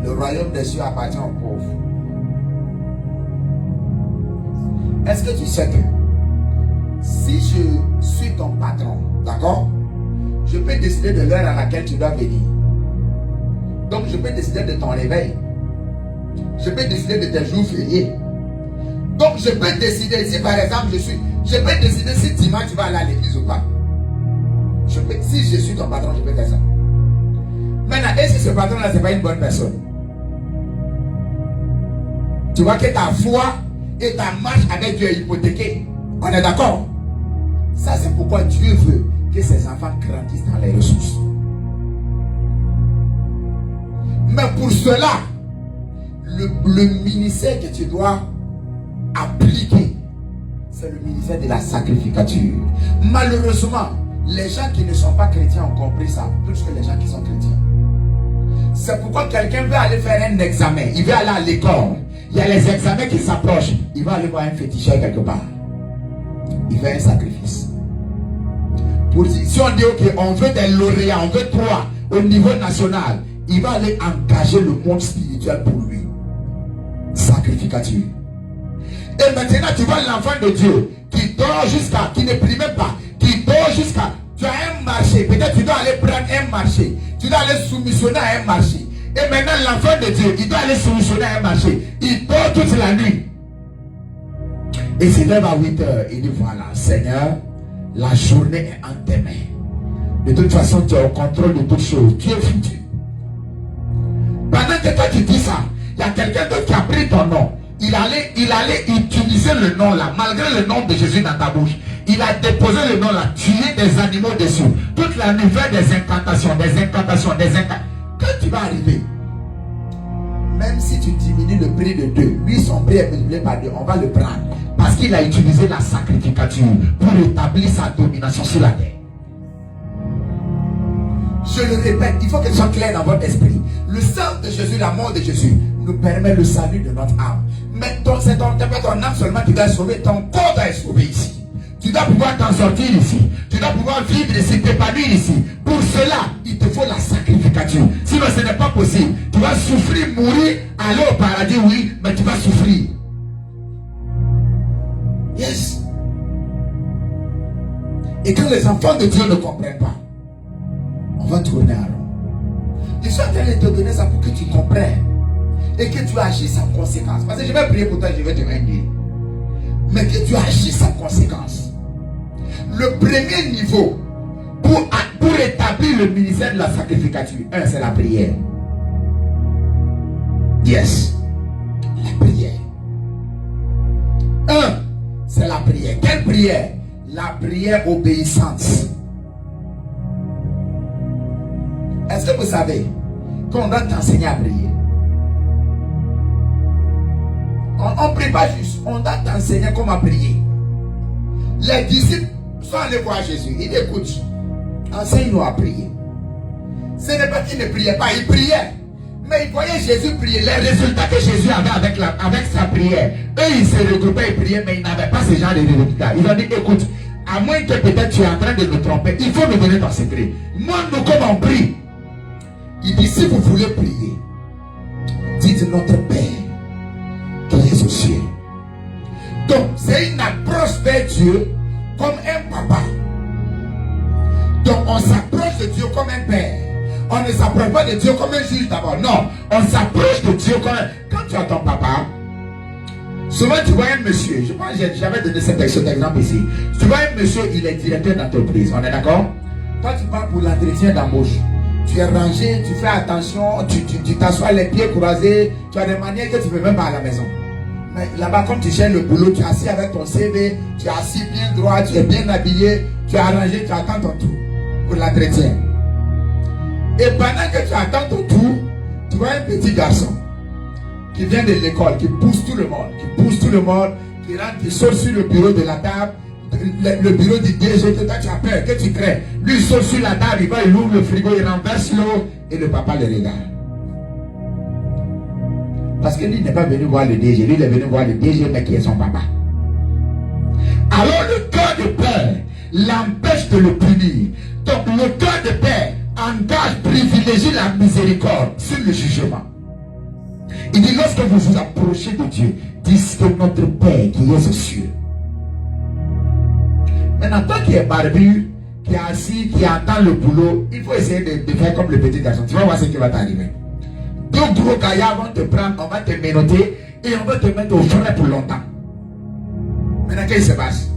le royaume des cieux appartient aux pauvres. Est-ce que tu sais que si je suis ton patron, d'accord, je peux décider de l'heure à laquelle tu dois venir. Donc je peux décider de ton réveil. Je peux décider de tes jours fériés. Donc je peux décider, si par exemple je peux décider si dimanche tu vas aller à l'église ou pas. Si je suis ton patron, je peux faire ça. Maintenant, et si ce patron-là, ce n'est pas une bonne personne? Tu vois que ta foi et ta marche avec Dieu est hypothéquée. On est d'accord? Ça, c'est pourquoi Dieu veut que ses enfants grandissent dans les ressources. Mais pour cela, le ministère que tu dois appliquer, c'est le ministère fait de la sacrificature. Malheureusement, les gens qui ne sont pas chrétiens ont compris ça, plus que les gens qui sont chrétiens. C'est pourquoi quelqu'un veut aller faire un examen, il veut aller à l'école. Il y a les examens qui s'approchent, il va aller voir un féticheur quelque part. Il fait un sacrifice. Pour dire, si on dit ok, on veut des lauréats, on veut 3 au niveau national, il va aller engager le monde spirituel pour lui. Sacrificature. Et maintenant tu vois l'enfant de Dieu qui dort jusqu'à, qui ne prie même pas, qui dort jusqu'à, tu as un marché, peut-être tu dois aller prendre un marché, tu dois aller soumissionner à un marché. Et maintenant l'enfant de Dieu, il doit aller soumissionner à un marché, il dort toute la nuit. Et il se lève à 8 heures, il dit voilà, Seigneur, la journée est en tes mains. De toute façon, tu es au contrôle de toutes choses, tu es foutu. Pendant que toi tu dis ça, il y a quelqu'un d'autre qui a pris ton nom. Il allait utiliser le nom là, malgré le nom de Jésus dans ta bouche. Il a déposé le nom là, tuer des animaux dessus. Toute la nuit, fait des incantations. Quand tu vas arriver, même si tu diminues le prix de 2, lui son prix est multiplié par 2, on va le prendre. Parce qu'il a utilisé la sacrificature pour établir sa domination sur la terre. Je le répète, il faut que ce soit clair dans votre esprit. Le sang de Jésus, la mort de Jésus, nous permet le salut de notre âme. Mais c'est ton âme seulement qui doit sauver, ton corps doit être sauvé ici. Tu dois pouvoir t'en sortir ici. Tu dois pouvoir vivre ici, t'épanouir ici. Pour cela, il te faut la sacrificature. Sinon, ce n'est pas possible. Tu vas souffrir, mourir, aller au paradis, oui, mais tu vas souffrir. Yes. Et quand les enfants de Dieu ne comprennent pas, on va tourner à rond. Je suis en train de te donner ça pour que tu comprennes et que tu agisses en conséquence. Parce que je vais prier pour toi, je vais te rendre. Mais que tu agisses en conséquence. Le premier niveau pour établir le ministère de la sacrificature, c'est la prière. Yes. La prière. C'est la prière. Quelle prière? La prière obéissante. Est-ce que vous savez qu'on doit t'enseigner à prier? On ne prie pas juste, on doit t'enseigner comment prier. Les disciples sont allés voir Jésus. Ils disent écoute, enseigne-nous à prier. Ce n'est pas qu'ils ne priaient pas, ils priaient. Mais ils voyaient Jésus prier. Les résultats que Jésus avait avec sa prière, eux ils se regroupaient et priaient, mais ils n'avaient pas ce genre de résultats. Ils ont dit écoute, à moins que peut-être tu es en train de nous tromper, il faut nous donner ton secret. Montre-nous comment on prie. Il dit si vous voulez prier, dites notre Père qui est aux cieux. Donc c'est une approche vers Dieu comme un papa. Donc on s'approche de Dieu comme un père. On ne s'approche pas de Dieu comme un juge d'abord. Non, on s'approche de Dieu comme un... Quand tu as ton papa, souvent tu vois un monsieur, je pense que j'avais donné cet exemple ici. Tu vois un monsieur, il est directeur d'entreprise, on est d'accord? Toi tu pars pour l'entretien d'embauche. Tu es rangé, tu fais attention, tu t'assois les pieds croisés, tu as des manières que tu ne peux même pas à la maison. Mais là-bas, quand tu cherches le boulot, tu es assis avec ton CV, tu es assis bien droit, tu es bien habillé, tu es arrangé, tu attends ton tour pour l'entretien. Et pendant que tu attends ton tour, tu vois un petit garçon qui vient de l'école, qui pousse tout le monde, qui rentre, qui saute sur le bureau de la table, le bureau du DG, que toi tu as peur, que tu crains. Lui il saute sur la table, il va, il ouvre le frigo, il renverse l'eau et le papa le regarde. Parce que lui n'est pas venu voir le DG, lui il est venu voir le DG mais qui est son papa. Alors le cœur de père l'empêche de le punir. Donc le cœur de père engage, privilégie la miséricorde sur le jugement. Il dit lorsque vous vous approchez de Dieu, dites que notre Père qui est aux cieux. Maintenant, toi qui es barbu, qui est assis, qui attend le boulot, il faut essayer de faire comme le petit garçon. Tu vas voir ce qui va t'arriver. Deux gros gaillards vont te prendre, on va te menotter et on va te mettre au frais pour longtemps. Maintenant, qu'est-ce qui se passe?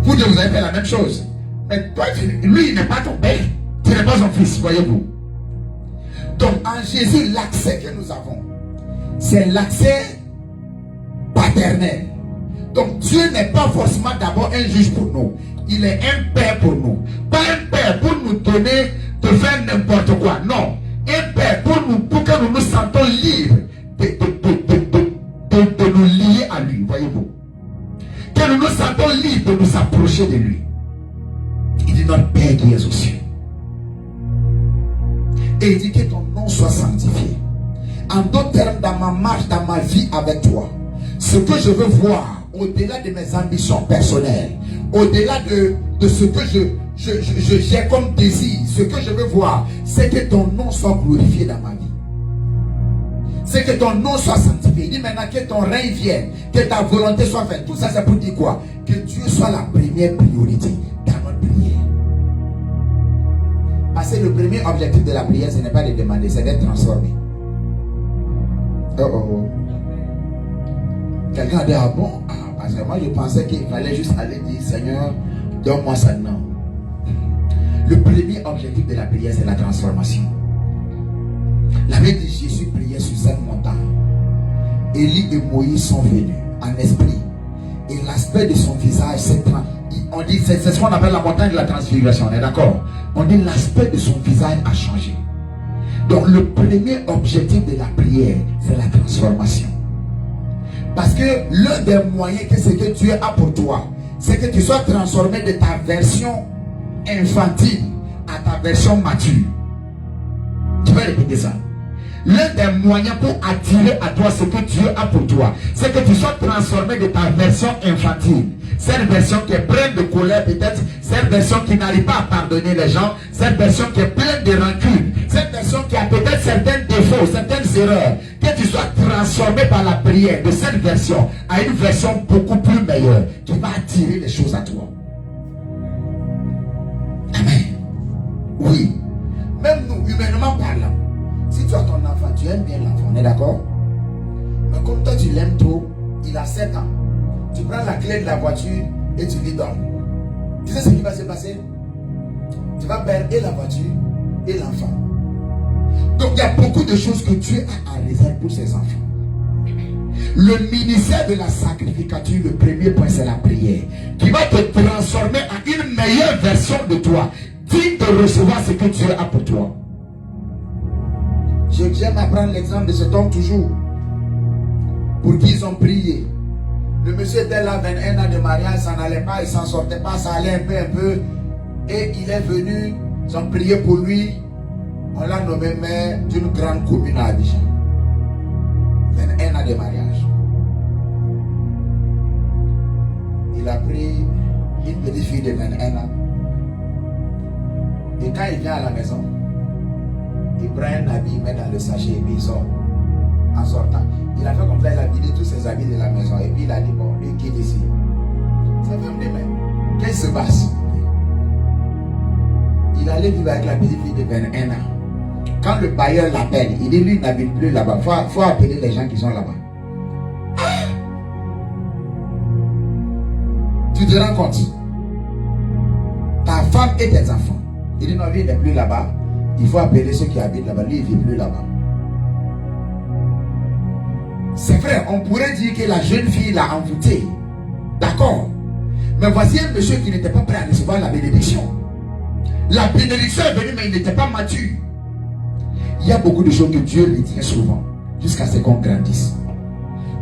Vous deux, vous avez fait la même chose. Mais toi, lui, il n'est pas ton père. Tu n'es pas son fils, voyez-vous. Donc, en Jésus, l'accès que nous avons, c'est l'accès paternel. Donc Dieu n'est pas forcément d'abord un juge pour nous. Il est un père pour nous. Pas un père pour nous donner de faire n'importe quoi. Non. Un père pour que nous nous sentons libres de nous lier à lui. Voyez-vous. Que que nous nous sentons libres de nous approcher de lui. Il dit notre Père qui est aux cieux. Et il dit que ton nom soit sanctifié. En d'autres termes, dans ma marche, dans ma vie avec toi, ce que je veux voir, au-delà de mes ambitions personnelles, au-delà de ce que j'ai comme désir, ce que je veux voir, c'est que ton nom soit glorifié dans ma vie. C'est que ton nom soit sanctifié. Il dit maintenant que ton règne vienne, que ta volonté soit faite. Tout ça, c'est pour dire quoi? Que Dieu soit la première priorité dans notre prière. Parce que le premier objectif de la prière, ce n'est pas de demander, c'est d'être transformé. Quelqu'un a dit, ah bon? Parce que moi je pensais qu'il fallait juste aller dire, Seigneur, donne-moi ça. Non. Le premier objectif de la prière, c'est la transformation. La Bible dit, Jésus priait sur cette montagne. Élie et Moïse sont venus en esprit. Et l'aspect de son visage s'est transformé. On dit, c'est ce qu'on appelle la montagne de la transfiguration, on est d'accord? On dit, l'aspect de son visage a changé. Donc le premier objectif de la prière, c'est la transformation. Parce que l'un des moyens que c'est que Dieu a pour toi, c'est que tu sois transformé de ta version infantile à ta version mature. Tu vas répéter ça. L'un des moyens pour attirer à toi ce que Dieu a pour toi, c'est que tu sois transformé de ta version infantile. Cette version qui est pleine de colère peut-être, cette version qui n'arrive pas à pardonner les gens, cette version qui est pleine de rancune, cette version qui a peut-être certains défauts, certaines erreurs, que tu sois transformé par la prière de cette version à une version beaucoup plus meilleure qui va attirer les choses à toi. Amen. Oui. Même nous, humainement parlant, si tu as ton enfant, tu aimes bien l'enfant, on est d'accord? Mais comme toi tu l'aimes trop, il a 7 ans. Tu prends la clé de la voiture et tu lui donnes. Tu sais ce qui va se passer? Tu vas perdre et la voiture et l'enfant. Donc il y a beaucoup de choses que Dieu a en réserve pour ses enfants. Le ministère de la sacrificature, le premier point, c'est la prière, qui va te transformer en une meilleure version de toi, digne de recevoir ce que Dieu a pour toi. J'aime apprendre l'exemple de cet homme toujours. Pour qui ils ont prié. Le monsieur était là, 21 ans de mariage, ça n'allait pas, il s'en sortait pas, ça allait un peu. Et il est venu, ils ont prié pour lui. On l'a nommé maire d'une grande commune à Abidjan. 21 ans de mariage. Il a pris une petite fille de 21 ans. Et quand il vient à la maison, il prend un habit, il met dans le sachet et puis il sort. En sortant, il a fait comme ça, il a vidé tous ses habits de la maison. Et puis il a dit, bon, lui quitte ici. Ça fait me dire, mais qu'est-ce qui se passe? Il allait vivre avec la petite fille de 21 ans. Quand le bailleur l'appelle, il dit, lui n'habite plus là-bas. Il faut appeler les gens qui sont là-bas. Tu te rends compte? Ta femme et tes enfants. Il dit, non, lui il n'est plus là-bas. Il faut appeler ceux qui habitent là-bas. Lui, il ne vit plus là-bas. C'est vrai, on pourrait dire que la jeune fille l'a envoûté. D'accord. Mais voici un monsieur qui n'était pas prêt à recevoir la bénédiction. La bénédiction est venue, mais il n'était pas mature. Il y a beaucoup de choses que Dieu lui tient souvent, jusqu'à ce qu'on grandisse.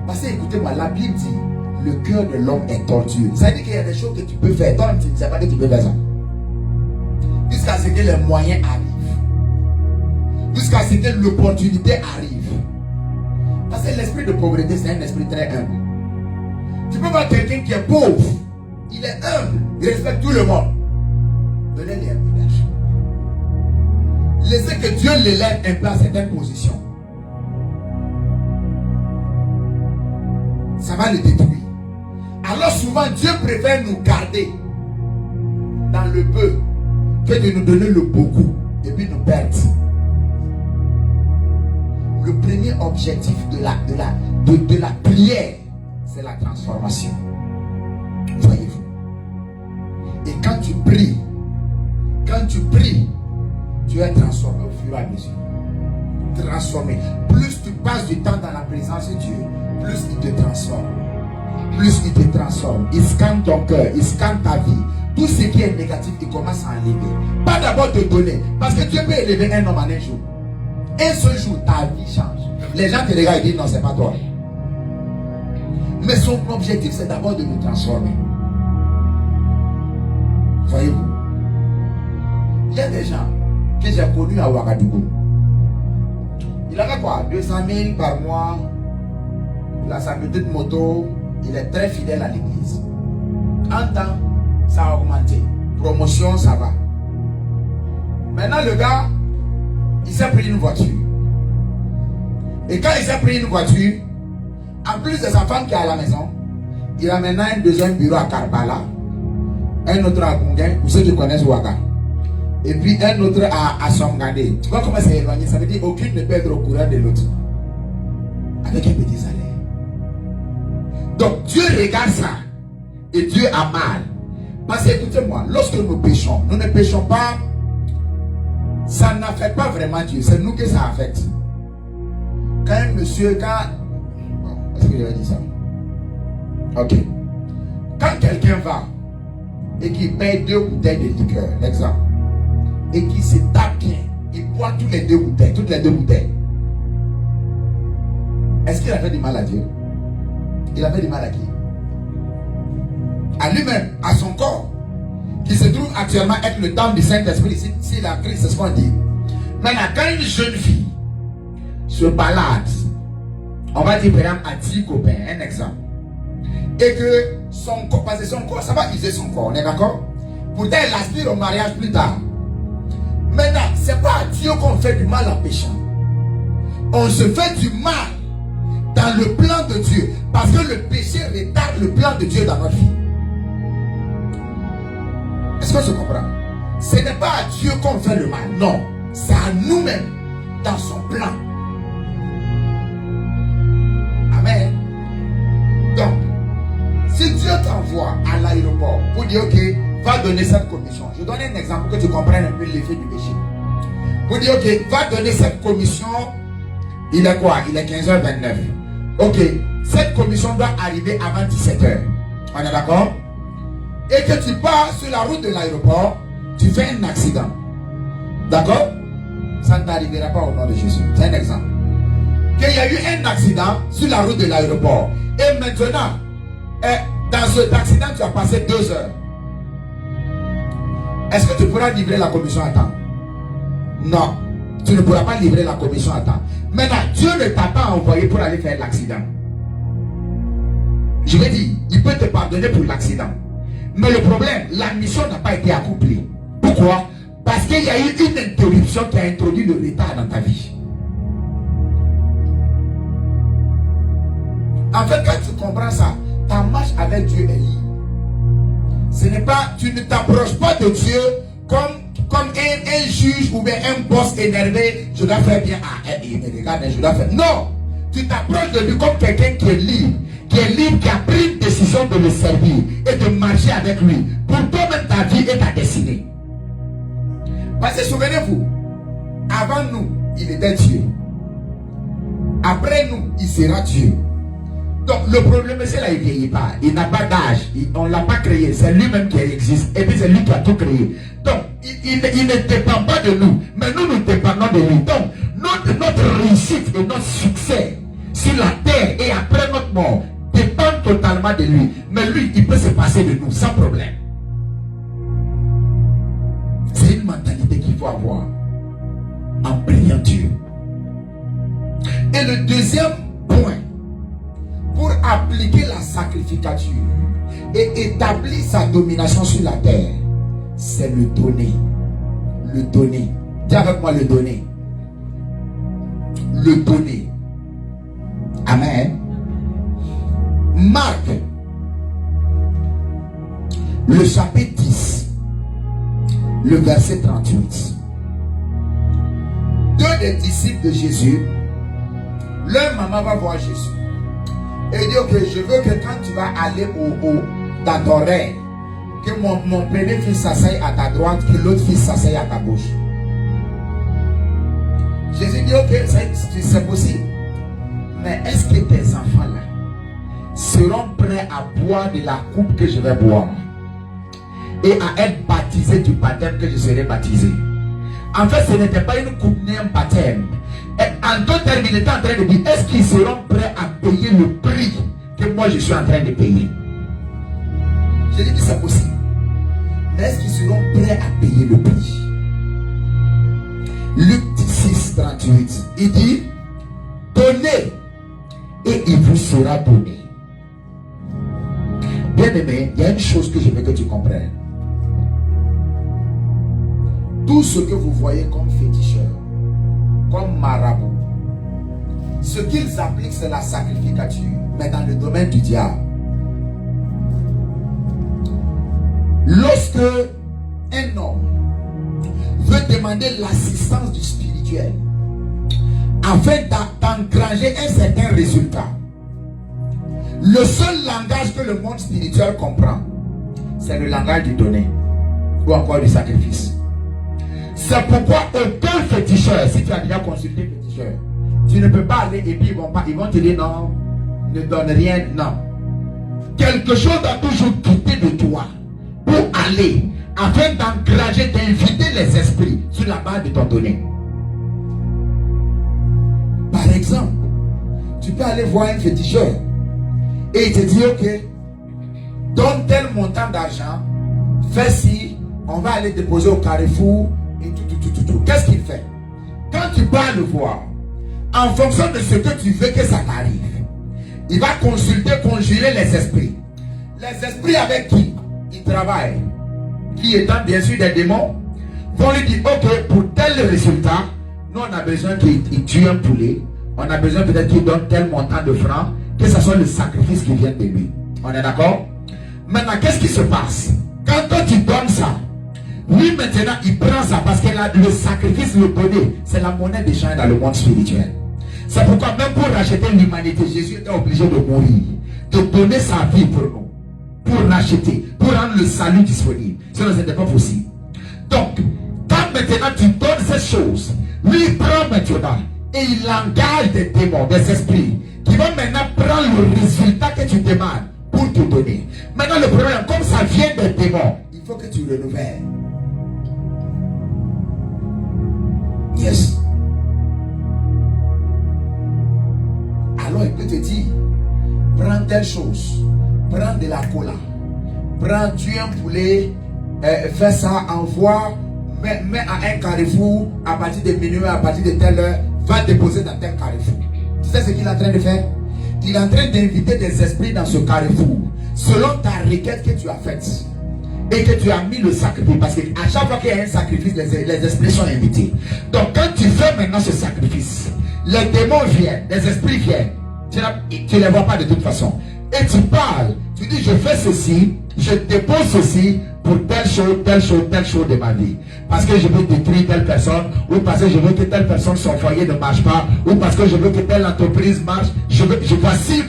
Parce que, écoutez-moi, la Bible dit, le cœur de l'homme est tortueux. Ça veut dire qu'il y a des choses que tu peux faire. Toi, tu ne sais pas que tu peux faire ça. Jusqu'à ce que les moyens arrivent. Jusqu'à ce que l'opportunité arrive. Parce que l'esprit de pauvreté, c'est un esprit très humble. Tu peux voir quelqu'un qui est pauvre. Il est humble. Il respecte tout le monde. Donnez-lui un peu d'argent. Laissez que Dieu l'élève un peu à certaines positions. Ça va le détruire. Alors souvent, Dieu préfère nous garder dans le peu que de nous donner le beaucoup et puis nous perdre. Le premier objectif de la prière, c'est la transformation. Voyez-vous. Et quand tu pries, tu es transformé au fur et à mesure. Transformé. Plus tu passes du temps dans la présence de Dieu, plus il te transforme. Plus il te transforme. Il scanne ton cœur, il scanne ta vie. Tout ce qui est négatif, il commence à enlever. Pas d'abord te donner. Parce que Dieu peut élever un homme en un jour. Un seul jour, ta vie change. Les gens te regardent et disent non, c'est pas toi. Mais Mais son objectif, c'est d'abord de nous transformer. Voyez-vous? Il y a des gens que j'ai connus à Ouagadougou. Il avait quoi? 200 000 par mois. Il a sa petite moto. Il est très fidèle à l'église. En temps, ça a augmenté. Promotion, ça va. Maintenant, le gars, il s'est pris une voiture. Et quand il s'est pris une voiture, en plus de sa femme qui est à la maison, il a maintenant un deuxième bureau à Karbala, un autre à Gungen, pour ceux qui connaissent Ouaga, et puis un autre à Somgandé. Tu vois comment c'est éloigné? Ça veut dire qu'aucune ne peut être au courant de l'autre. Avec un petit salaire. Donc Dieu regarde ça. Et Dieu a mal. Parce que écoutez-moi, lorsque nous péchons, nous ne péchons pas. Ça n'affecte pas vraiment Dieu. C'est nous que ça affecte. Quand un monsieur, est-ce que j'avais dit ça? Ok. Quand quelqu'un va et qu'il paye 2 bouteilles de liqueur, l'exemple, et qu'il se tape bien, il boit toutes les 2 bouteilles. Est-ce qu'il a fait du mal à Dieu? Il a fait du mal à qui? À lui-même, à son corps, qui se trouve actuellement être le temple du Saint-Esprit. Si la Christ, c'est ce qu'on dit. Maintenant, quand une jeune fille se balade, on va dire par exemple à 10 copains, un exemple, et que son corps, parce que son corps, ça va user son corps, on est d'accord? Pourtant, elle aspire au mariage plus tard. Maintenant, c'est pas à Dieu qu'on fait du mal en péchant. On se fait du mal dans le plan de Dieu, parce que le péché retarde le plan de Dieu dans notre vie. Est-ce qu'on se comprend? Ce n'est pas à Dieu qu'on fait le mal, non. C'est à nous-mêmes, dans son plan. Amen. Donc, si Dieu t'envoie à l'aéroport pour dire, ok, va donner cette commission. Je donne un exemple pour que tu comprennes un peu l'effet du péché. Pour dire, ok, va donner cette commission. Il est quoi? Il est 15h29. Ok, cette commission doit arriver avant 17h. On est d'accord? Et que tu pars sur la route de l'aéroport, tu fais un accident. D'accord? Ça ne t'arrivera pas au nom de Jésus. C'est un exemple. Qu'il y a eu un accident sur la route de l'aéroport. Et maintenant, dans cet accident, tu as passé 2 heures. Est-ce que tu pourras livrer la commission à temps? Non. Tu ne pourras pas livrer la commission à temps. Maintenant, Dieu ne t'a pas envoyé pour aller faire l'accident. Je vais dire, il peut te pardonner pour l'accident. Mais le problème, la mission n'a pas été accomplie. Pourquoi? Parce qu'il y a eu une interruption qui a introduit le retard dans ta vie. En fait, quand tu comprends ça, ta marche avec Dieu est libre. Ce n'est pas, tu ne t'approches pas de Dieu comme un juge ou bien un boss énervé. Je dois faire bien. Il me regarde, je dois faire. Non! Tu t'approches de lui comme quelqu'un qui est libre. Qui a pris une décision de le servir et de marcher avec lui. Pour toi-même, ta vie et ta destinée. Parce que souvenez-vous, avant nous, il était Dieu. Après nous, il sera Dieu. Donc le problème, c'est là, il ne vieillit pas. Il n'a pas d'âge. On ne l'a pas créé. C'est lui-même qui existe. Et puis c'est lui qui a tout créé. Donc, il ne dépend pas de nous. Mais nous, nous dépendons de lui. Donc, notre réussite et notre succès sur la terre et après notre mort dépend totalement de lui. Mais lui, il peut se passer de nous sans problème. C'est une mentalité qu'il faut avoir en priant Dieu. Et le deuxième point, pour appliquer la sacrificature et établir sa domination sur la terre, c'est le donner. Le donner. Dis avec moi le donner. Le donner. Amen. Marc, le chapitre 10, le verset 38. 2 des disciples de Jésus, leur maman va voir Jésus. Et il dit, ok, je veux que quand tu vas aller dans ton rêve, que mon premier fils s'asseye à ta droite, que l'autre fils s'asseye à ta gauche. Jésus dit, ok, c'est possible. Mais est-ce que tes enfants là seront prêts à boire de la coupe que je vais boire et à être baptisés du baptême que je serai baptisé? En fait, ce n'était pas une coupe ni un baptême. Et en d'autres termes, il était en train de dire, est-ce qu'ils seront prêts à payer le prix que moi je suis en train de payer. Je dis que c'est possible. Mais est-ce qu'ils seront prêts à payer le prix? Luc 6, 38. Il dit, donnez et il vous sera donné. Bien aimé, il y a une chose que je veux que tu comprennes. Tout ce que vous voyez comme féticheur, comme marabout, ce qu'ils appliquent, c'est la sacrificature, mais dans le domaine du diable. Lorsque un homme veut demander l'assistance du spirituel afin d'engranger un certain résultat, le seul langage que le monde spirituel comprend, c'est le langage du donner ou encore du sacrifice. C'est pourquoi aucun féticheur, si tu as déjà consulté un féticheur, tu ne peux pas aller et puis ils vont te dire non, ne donne rien, non. Quelque chose doit toujours quitter de toi pour aller afin d'encourager, d'inviter les esprits sur la base de ton donné. Par exemple, tu peux aller voir un féticheur et il te dit ok, donne tel montant d'argent, fais ci, on va aller déposer au carrefour et tout. Qu'est-ce qu'il fait? Quand tu vas le voir, en fonction de ce que tu veux que ça t'arrive, il va consulter, conjurer les esprits. Les esprits avec qui il travaille, qui étant bien sûr des démons, vont lui dire ok, pour tel résultat, nous on a besoin qu'il tue un poulet, on a besoin peut-être qu'il donne tel montant de francs, que ce soit le sacrifice qui vient de lui. On est d'accord? Maintenant, qu'est-ce qui se passe? Quand toi tu donnes ça, lui maintenant il prend ça parce que le sacrifice, le donner, c'est la monnaie d'échange dans le monde spirituel. C'est pourquoi même pour racheter l'humanité, Jésus était obligé de mourir, de donner sa vie pour nous, pour racheter, pour rendre le salut disponible. Sinon, ce n'était pas possible. Donc, quand maintenant tu donnes ces choses, lui il prend maintenant et il engage des démons, des esprits, qui vont maintenant prendre le résultat que tu demandes pour te donner. Maintenant, le problème, comme ça vient des démons, il faut que tu renouvelles. Yes. Alors il peut te dire, prends telle chose, prends de la cola, prends, tue un poulet, fais ça, envoie, mets à un carrefour, à partir de minuit, à partir de telle heure, va déposer dans tel carrefour. Tu sais ce qu'il est en train de faire? Il est en train d'inviter des esprits dans ce carrefour, selon ta requête que tu as faite. Et que tu as mis le sacrifice, parce qu'à chaque fois qu'il y a un sacrifice, les esprits sont invités. Donc quand tu fais maintenant ce sacrifice, les démons viennent, les esprits viennent, tu ne les vois pas de toute façon. Et tu parles, tu dis je fais ceci, je dépose ceci pour telle chose de ma vie. Parce que je veux détruire telle personne, ou parce que je veux que telle personne, son foyer ne marche pas, ou parce que je veux que telle entreprise marche. Voici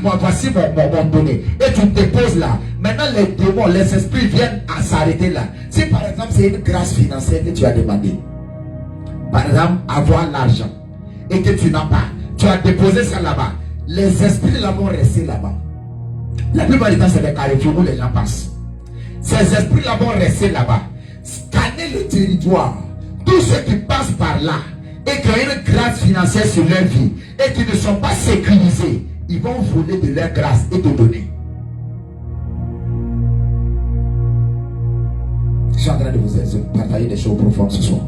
mon donné. Et tu déposes là. Maintenant les démons, les esprits viennent à s'arrêter là. Si par exemple c'est une grâce financière que tu as demandé, par exemple avoir l'argent, et que tu n'as pas, tu as déposé ça là-bas, les esprits là vont rester là-bas. La plupart du temps c'est des carrefours où les gens passent. Ces esprits là vont rester là-bas, scanner le territoire. Tous ceux qui passent par là et qui ont une grâce financière sur leur vie et qui ne sont pas sécurisés, ils vont voler de leur grâce et te donner. Je suis en train de vous partager des choses profondes ce soir,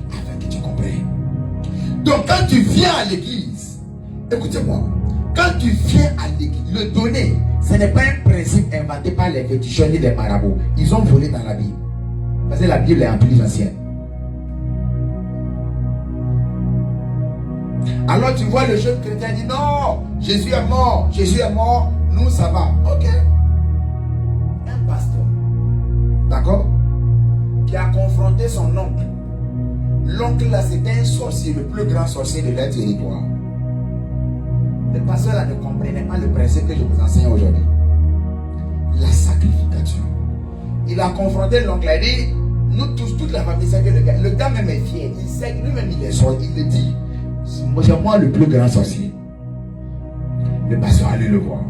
afin que tu comprennes. Donc quand tu viens à l'église, écoutez-moi, quand tu viens à l'église, le donner, ce n'est pas un principe inventé par les féticheurs ni les marabouts. Ils ont volé dans la Bible. Parce que la Bible est en plus ancienne. Alors tu vois le jeune chrétien dit non, Jésus est mort, nous ça va. Ok. Un pasteur, d'accord, qui a confronté son oncle. L'oncle là c'était un sorcier, le plus grand sorcier de leur territoire. Le pasteur là ne comprenait pas le principe que je vous enseigne aujourd'hui. La sacrification. Il a confronté l'oncle, il a dit, nous tous, toute la famille sait que le gars même est fier. Il sait que lui-même il est sorcier, il le dit. C'est moi le plus grand sorcier. Le pasteur allait le voir.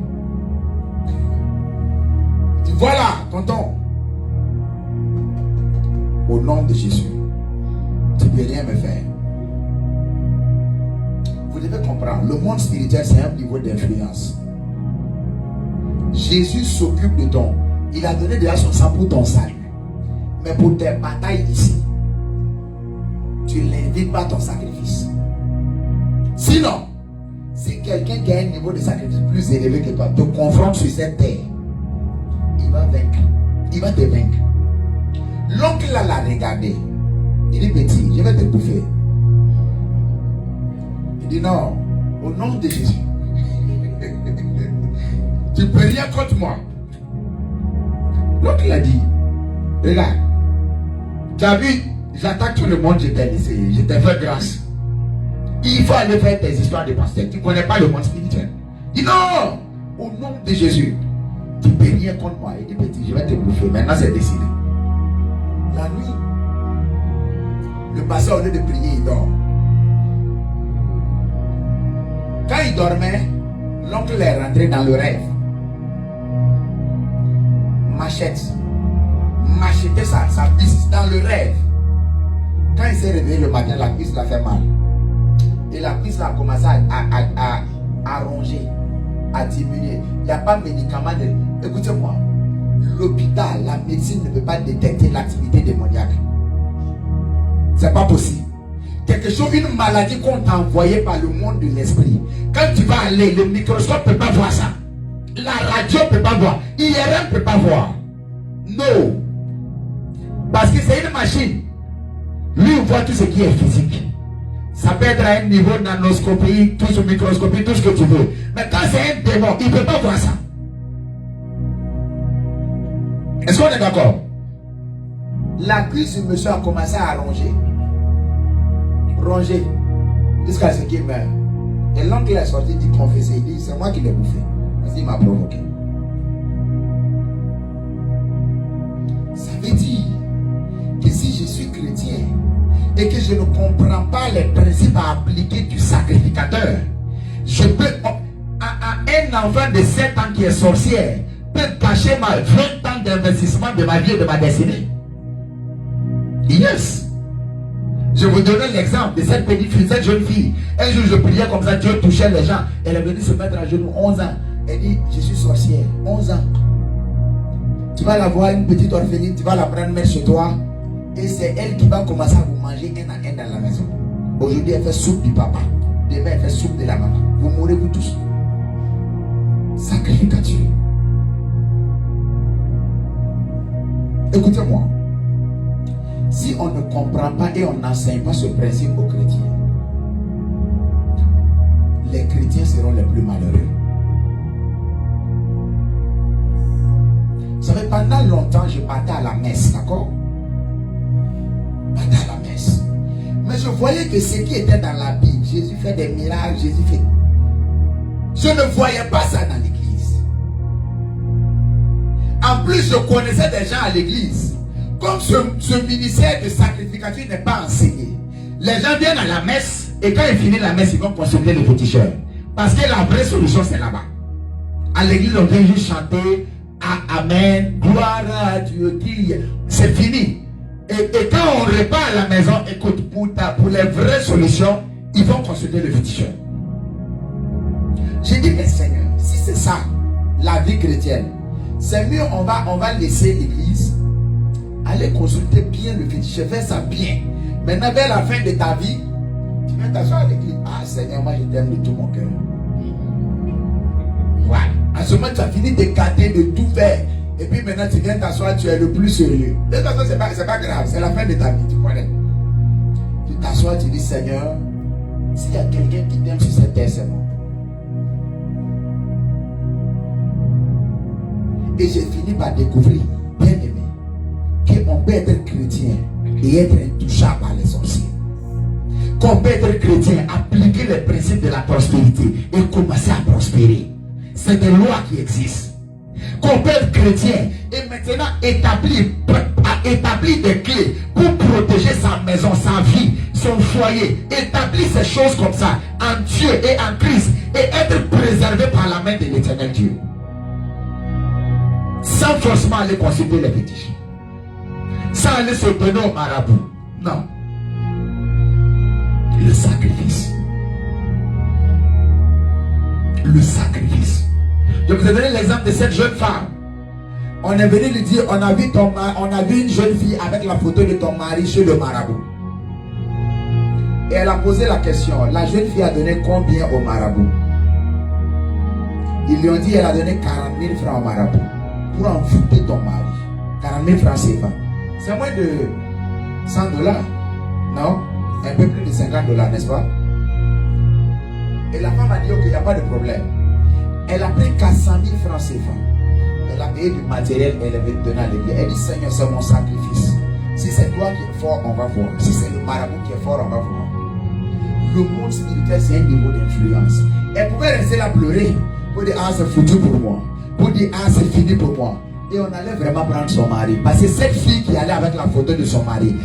Il dit, voilà, tonton. Au nom de Jésus, tu ne peux rien me faire. Vous devez comprendre, le monde spirituel c'est un niveau d'influence. Jésus s'occupe de ton. Il a donné déjà son sang pour ton salut. Mais pour tes batailles ici, tu ne l'invites pas à ton sacrifice. Sinon, si quelqu'un qui a un niveau de sacrifice plus élevé que toi te confronte sur cette terre, il va vaincre. Il va te vaincre. L'oncle là l'a regardé. Il dit, petit, je vais te bouffer. Il dit, non, au nom de Jésus. Tu ne peux rien contre moi. L'autre l'a dit, regarde, tu as vu, j'attaque tout le monde, je t'ai laissé, je t'ai fait grâce. Il faut aller faire tes histoires de pasteur. Tu ne connais pas le monde spirituel. Il dit non, au nom de Jésus, tu ne peux rien contre moi. Il dit, petit, je vais te bouffer. Maintenant, c'est décidé. La nuit, le pasteur, au lieu de prier, il dort. Quand il dormait, l'oncle est rentré dans le rêve. Machetait sa piste dans le rêve. Quand il s'est réveillé le matin, la piste l'a fait mal. Et la piste a commencé à ronger, à diminuer. Il n'y a pas de médicament. Écoutez-moi, l'hôpital, la médecine ne peut pas détecter l'activité démoniaque. C'est pas possible. Quelque chose, une maladie qu'on t'a envoyée par le monde de l'esprit. Quand tu vas aller, le microscope ne peut pas voir ça. La radio ne peut pas voir. IRM ne peut pas voir. Non. Parce que c'est une machine. Lui, il voit tout ce qui est physique. Ça peut être à un niveau nanoscopie, tout ce microscopie, tout ce que tu veux. Mais quand c'est un démon, il ne peut pas voir ça. Est-ce qu'on est d'accord? La cuisse du monsieur a commencé à ronger. Ronger. Jusqu'à ce qu'il meure. Et l'oncle est sorti du confesser. Il dit, c'est moi qui l'ai bouffé. Parce qu'il m'a provoqué. Ça veut dire que si je suis chrétien et que je ne comprends pas les principes à appliquer du sacrificateur, je peux, un enfant de 7 ans qui est sorcière peut cacher ma 20 ans d'investissement de ma vie et de ma destinée. Yes. Je vous donne l'exemple de cette petite fille, cette jeune fille. Un jour je priais comme ça, Dieu touchait les gens. Elle est venue se mettre à genoux, 11 ans. Elle dit, je suis sorcière, 11 ans. Tu vas la voir, une petite orpheline, tu vas la prendre, mettre chez toi. Et c'est elle qui va commencer à vous manger un à un dans la maison. Aujourd'hui, elle fait soupe du papa. Demain, elle fait soupe de la maman. Vous mourrez vous tous. Sacrificature. Écoutez-moi. Si on ne comprend pas et on n'enseigne pas ce principe aux chrétiens, les chrétiens seront les plus malheureux. Vous savez, pendant longtemps, je partais à la messe, d'accord? Partais à la messe. Mais je voyais que ce qui était dans la Bible, Jésus fait des miracles, Jésus fait... Je ne voyais pas ça dans l'église. En plus, je connaissais des gens à l'église. Comme ce ministère de sacrificature n'est pas enseigné, les gens viennent à la messe et quand ils finissent la messe, ils vont consulter le féticheur. Parce que la vraie solution, c'est là-bas. À l'église, on vient juste chanter Amen, gloire à Dieu. C'est fini. Et quand on repart à la maison, écoute, pour les vraies solutions, ils vont consulter le féticheur. J'ai dit, mais Seigneur, si c'est ça, la vie chrétienne, c'est mieux, on va laisser l'église. Allez consulter bien le féticheur, fais ça bien. Maintenant, vers la fin de ta vie, tu viens t'asseoir à l'église. Ah Seigneur, moi je t'aime de tout mon cœur. Voilà. À ce moment, tu as fini de gâter, de tout faire. Et puis maintenant, tu viens t'asseoir, tu es le plus sérieux. De toute façon, c'est pas grave, c'est la fin de ta vie, tu connais. Tu t'assois, tu dis, Seigneur, s'il y a quelqu'un qui t'aime sur cette terre, c'est moi. Et j'ai fini par découvrir, bien aimé, qu'on peut être chrétien et être intouchable par les sorciers. Qu'on peut être chrétien, appliquer les principes de la prospérité et commencer à prospérer. C'est des lois qui existent. Qu'on peut être chrétien et maintenant établir des clés pour protéger sa maison, sa vie, son foyer. Établir ces choses comme ça en Dieu et en Christ et être préservé par la main de l'Éternel Dieu. Sans forcément aller consulter les fétiches. Sans aller se donner au marabout. Non. Le sacrifice. Le sacrifice. Je vous ai donné l'exemple de cette jeune femme. On est venu lui dire, on a vu une jeune fille avec la photo de ton mari chez le marabout. Et elle a posé la question, la jeune fille a donné combien au marabout? Ils lui ont dit, elle a donné 40 000 francs au marabout pour envoûter ton mari. 40 000 francs CFA. C'est moins de 100 $, non? Un peu plus de 50 $, n'est-ce pas? Et la femme a dit, ok, il n'y a pas de problème. Elle a pris 400 000 francs CFA. Elle a payé du matériel, elle avait donné à l'église. Elle dit, Seigneur, c'est mon sacrifice. Si c'est toi qui es fort, on va voir. Si c'est le marabout qui est fort, on va voir. Le monde spirituel, c'est un niveau d'influence. Elle pouvait rester là pleurer pour dire, ah, c'est foutu pour moi. Pour dire, ah, c'est fini pour moi. Et on allait vraiment prendre son mari. Parce que cette fille qui allait avec la photo de son mari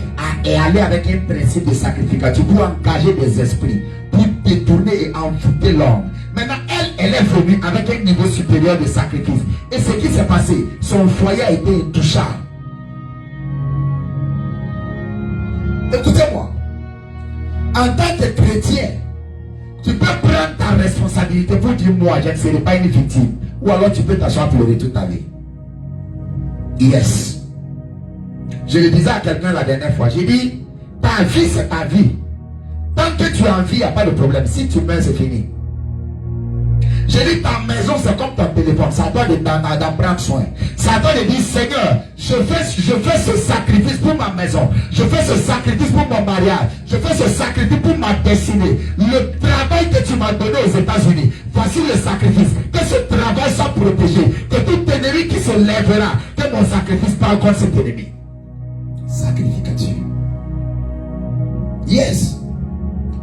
est allée avec un principe de sacrificature pour engager des esprits, pour détourner et envoûter l'homme. Maintenant, elle est venue avec un niveau supérieur de sacrifice. Et ce qui s'est passé, son foyer a été intouchable. Écoutez-moi. En tant que chrétien, tu peux prendre ta responsabilité pour dire, moi, je ne serai pas une victime. Ou alors tu peux t'asseoir pleurer toute ta vie. Yes. Je le disais à quelqu'un la dernière fois. J'ai dit, ta vie, c'est ta vie. Tant que tu es en vie, il n'y a pas de problème. Si tu meurs, c'est fini. J'ai dit, ta maison, c'est comme ton téléphone. C'est à toi d'en prendre soin. C'est à toi de dire, Seigneur, je fais ce sacrifice pour ma maison. Je fais ce sacrifice pour mon mariage. Je fais ce sacrifice pour ma destinée. Le travail que tu m'as donné aux États-Unis, voici le sacrifice. Que ce travail soit protégé. Que tout ennemi qui se lèvera, que mon sacrifice parle contre cet ennemi. Sacrificature. Yes.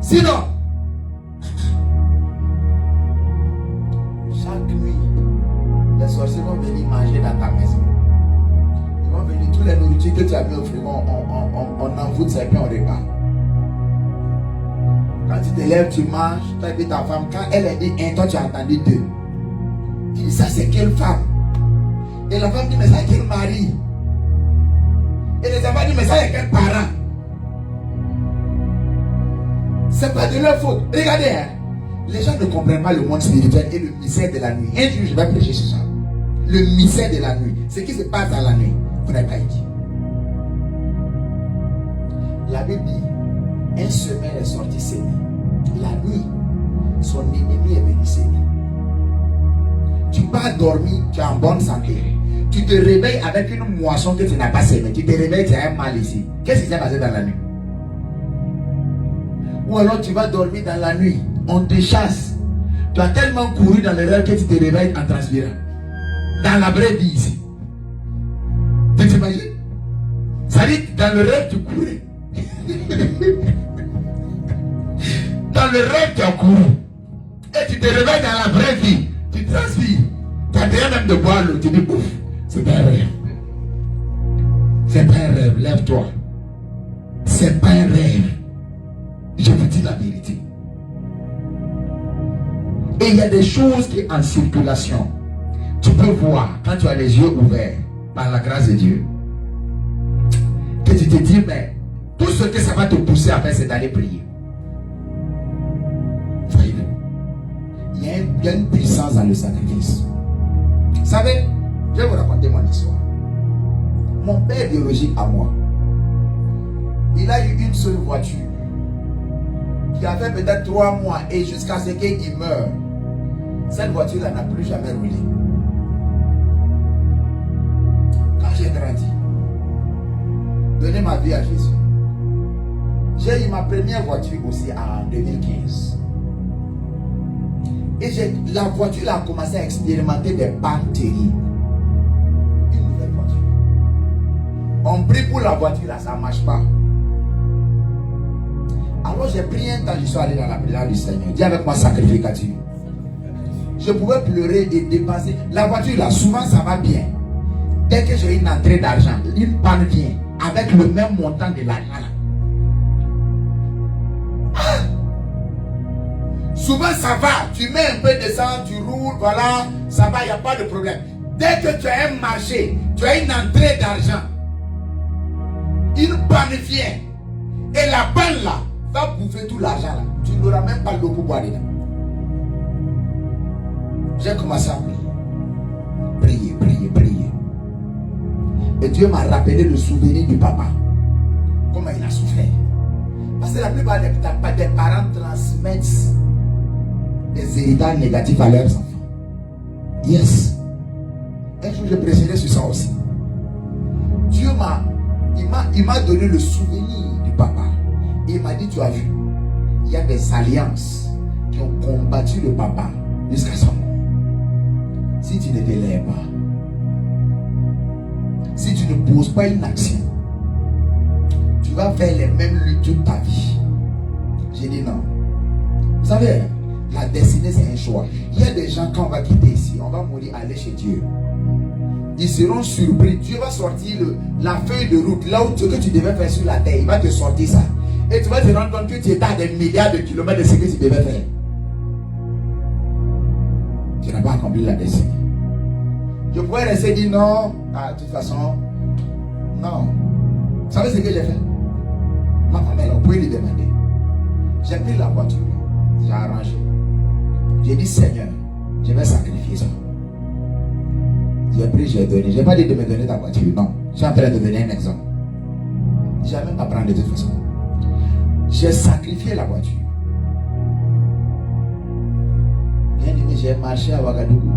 Sinon, chaque nuit, les sorciers vont venir manger dans ta maison. Ils vont venir, toutes les nourritures que tu as mis au frigo, on envoûte ces pains au repas. Quand tu te lèves, tu manges, tu as dit ta femme, quand elle a dit un, toi tu as entendu deux. Tu dis, ça c'est quelle femme? Et la femme dit, mais ça c'est quel mari? Et les enfants disent, mais ça c'est quel parent? C'est pas de leur faute. Regardez, hein. Les gens ne comprennent pas le monde spirituel et le mystère de la nuit. Un jour, je vais prêcher sur ça. Le mystère de la nuit. Ce qui se passe dans la nuit. Vous n'avez pas dit. La Bible dit, un semeur est sorti s'aimer. La nuit, son ennemi est venu s'aimer. Tu pars dormir, tu es en bonne santé. Tu te réveilles avec une moisson que tu n'as pas sémée. Tu te réveilles, tu as un mal ici. Qu'est-ce qui s'est passé dans la nuit? Ou alors tu vas dormir dans la nuit. On te chasse. Tu as tellement couru dans les rêves que tu te réveilles en transpirant. Dans la vraie vie ici. Tu t'imagines? Ça dit, dans le rêve tu courais. Dans le rêve tu as couru. Et tu te réveilles dans la vraie vie. Tu transpires. Tu as déjà même de boire l'eau. Tu dis, ouf, c'est pas un rêve. C'est pas un rêve. Lève-toi. C'est pas un rêve. Je vous dis la vérité. Et il y a des choses qui sont en circulation. Tu peux voir quand tu as les yeux ouverts par la grâce de Dieu. Que tu te dis, mais tout ce que ça va te pousser à faire, c'est d'aller prier. Voyez-vous. Il y a une puissance dans le sacrifice. Vous savez, je vais vous raconter mon histoire. Mon père biologique à moi, il a eu une seule voiture qui a fait peut-être 3 mois et jusqu'à ce qu'il meure. Cette voiture-là n'a plus jamais roulé. Quand j'ai grandi, donné ma vie à Jésus, j'ai eu ma première voiture aussi en 2015. Et la voiture a commencé à expérimenter des pannes terribles. Une nouvelle voiture. On prie pour la voiture, là, ça ne marche pas. Alors j'ai pris un temps, je suis allé dans la prière du Seigneur. Dis avec moi, sacrificature. Je pouvais pleurer et dépenser. La voiture là, souvent ça va bien. Dès que j'ai une entrée d'argent, une panne vient avec le même montant de l'argent là. Ah! Souvent ça va, tu mets un peu de sang, tu roules, voilà, ça va, il n'y a pas de problème. Dès que tu as un marché, tu as une entrée d'argent, une panne vient. Et la panne là va bouffer tout l'argent là. Tu n'auras même pas l'eau pour boire dedans. J'ai commencé à prier. prier, prier, prier. Et Dieu m'a rappelé le souvenir du papa. Comment il a souffert. Parce que la plupart des parents transmettent des héritages négatifs à leurs enfants. Yes. Un jour, je précisais sur ça aussi. Dieu m'a donné le souvenir du papa. Et il m'a dit, tu as vu, il y a des alliances qui ont combattu le papa jusqu'à sa mort. Si tu ne te lèves pas, si tu ne poses pas une action, tu vas faire les mêmes luttes toute ta vie. J'ai dit non. Vous savez, la destinée c'est un choix. Il y a des gens, quand on va quitter ici, on va mourir, aller chez Dieu. Ils seront surpris. Dieu va sortir la feuille de route, là où ce que tu devais faire sur la terre, il va te sortir ça. Et tu vas te rendre compte que tu étais à des milliards de kilomètres de ce que tu devais faire. Tu n'as pas accompli la destinée. Je pourrais rester dire non, de toute façon, non. Vous savez ce que j'ai fait? Ma femme est là, vous pouvez lui demander. J'ai pris la voiture, j'ai arrangé. J'ai dit, Seigneur, je vais sacrifier ça. J'ai pris, j'ai donné. Je n'ai pas dit de me donner ta voiture, non. Je suis en train de donner un exemple. Je n'ai même pas prendre de toute façon. J'ai sacrifié la voiture. Bien aimé, j'ai marché à Ouagadougou.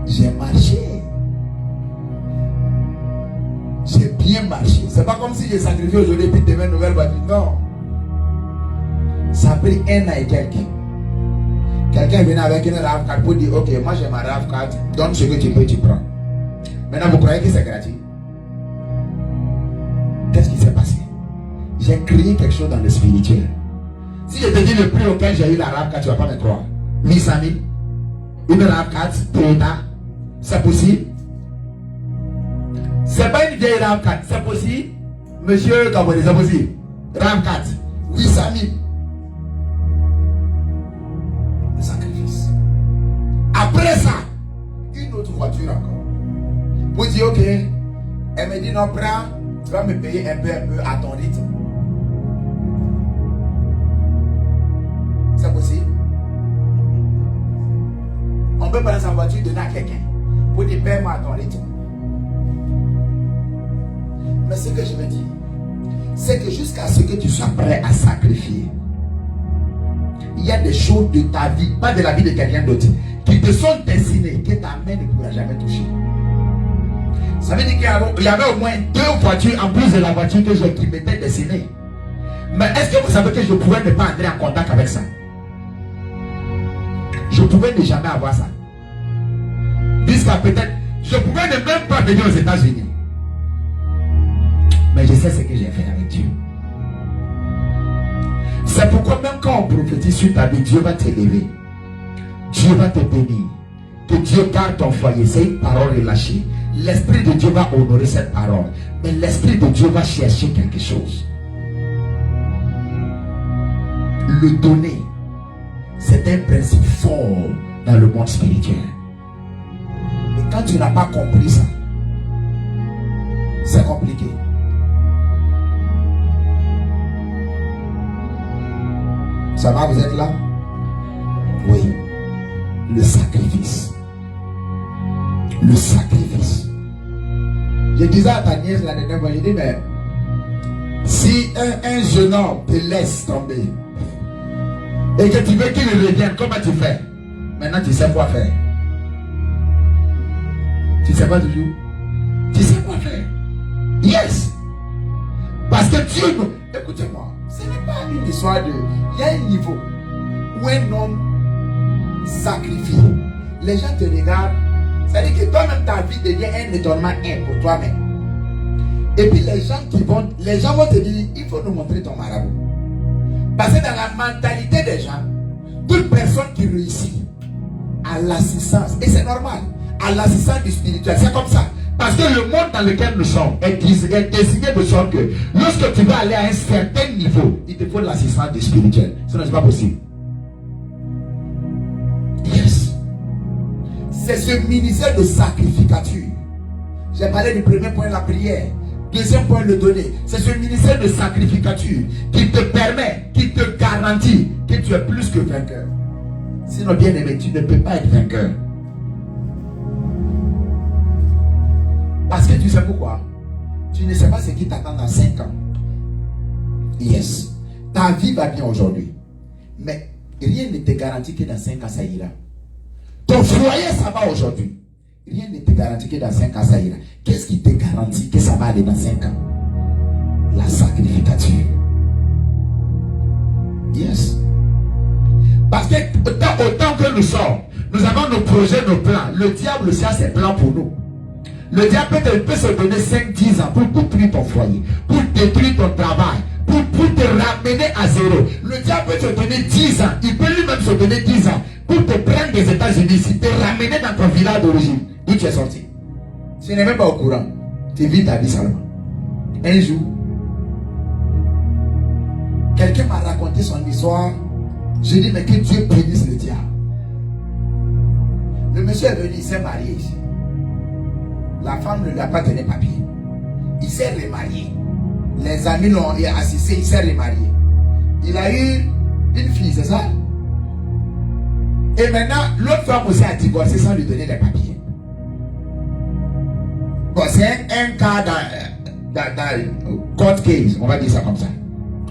J'ai marché. J'ai bien marché. C'est pas comme si j'ai sacrifié aujourd'hui et puis demain une nouvelle voiture. Non. Ça a pris 1 an et quelques. Quelqu'un vient avec une RAV4 pour dire, ok, moi j'ai ma RAV4, donne ce que tu peux, tu prends. Maintenant, vous croyez que c'est gratuit? Qu'est-ce qui s'est passé? J'ai créé quelque chose dans le spirituel. Si je te dis le prix auquel j'ai eu la RAV4, tu ne vas pas me croire. 800 000. Une RAV4, Toyota, c'est possible? C'est pas une vieille RAV4, c'est possible? Monsieur Gabonais, c'est possible? RAV4, 800 000. Le sacrifice. Après ça, une autre voiture encore. Pour dire, ok, elle me dit, non, prends, tu vas me payer un peu à ton rythme. C'est possible? On peut prendre sa voiture, donner à quelqu'un pour dire, paie-moi à ton rythme. Mais ce que je veux dire, c'est que jusqu'à ce que tu sois prêt à sacrifier, il y a des choses de ta vie, pas de la vie de quelqu'un d'autre, qui te sont destinées, que ta main ne pourra jamais toucher. Ça veut dire qu'il y avait au moins 2 voitures en plus de la voiture que qui m'étaient destinées. Mais est-ce que vous savez que je pouvais ne pas entrer en contact avec ça? Je pouvais ne jamais avoir ça. Jusqu'à peut-être, je pouvais ne même pas venir aux États-Unis. Mais je sais ce que j'ai fait avec Dieu. C'est pourquoi même quand on prophétise sur ta vie, Dieu va t'élever. Dieu va te bénir. Que Dieu garde ton foyer. C'est une parole relâchée. L'Esprit de Dieu va honorer cette parole. Mais l'Esprit de Dieu va chercher quelque chose. Le donner, c'est un principe fort dans le monde spirituel. Et quand tu n'as pas compris ça, c'est compliqué. Ça va, vous êtes là? Oui. Le sacrifice. Le sacrifice. Je disais à ta nièce la dernière fois, je dis, mais si un jeune homme te laisse tomber et que tu veux qu'il revienne, comment tu fais? Maintenant tu sais quoi faire. Tu sais pas toujours? Tu sais quoi faire. Yes. Parce que Dieu, écoutez-moi, ce n'est pas une histoire de... Il y a un niveau où un homme sacrifie. Les gens te regardent. C'est-à-dire que toi-même, ta vie devient un étonnement pour toi-même. Et puis les gens vont te dire, il faut nous montrer ton marabout. Parce que dans la mentalité des gens, toute personne qui réussit à l'assistance, et c'est normal, à l'assistance du spirituel, c'est comme ça. Parce que le monde dans lequel nous sommes est désigné de sorte que lorsque tu vas aller à un certain niveau, il te faut l'assistance du spirituel. Sinon, c'est pas possible. Yes. C'est ce ministère de sacrificature. J'ai parlé du premier point, la prière. Deuxième point, le donner. C'est ce ministère de sacrificature qui te permet, qui te garantit que tu es plus que vainqueur. Sinon, bien aimé, tu ne peux pas être vainqueur. que tu sais pourquoi? Tu ne sais pas ce qui t'attend dans 5 ans. Yes. Ta vie va bien aujourd'hui. Mais rien ne te garantit que dans 5 ans ça ira. Ton foyer ça va aujourd'hui. Rien ne te garantit que dans 5 ans ça ira. Qu'est-ce qui te garantit que ça va aller dans 5 ans? La sacrificature. Yes. Parce que autant que nous sommes, nous avons nos projets, nos plans. Le diable aussi a ses plans pour nous. Le diable peut se donner 5-10 ans pour détruire ton foyer, pour détruire ton travail, pour te ramener à zéro. Le diable peut te donner 10 ans. Il peut lui-même se donner 10 ans pour te prendre des États-Unis, si te ramener dans ton village d'origine, d'où tu es sorti. Tu n'es même pas au courant. Tu vis ta vie seulement. Un jour, quelqu'un m'a raconté son histoire. Je dis, mais que Dieu bénisse le diable. Le monsieur est venu, il s'est marié ici. La femme ne lui a pas donné papier. Il s'est remarié. Les amis l'ont assisté, il s'est remarié. Il a eu une fille, c'est ça? Et maintenant, l'autre femme aussi a divorcé sans lui donner les papiers. Bon, c'est un cas dans court case, on va dire ça comme ça.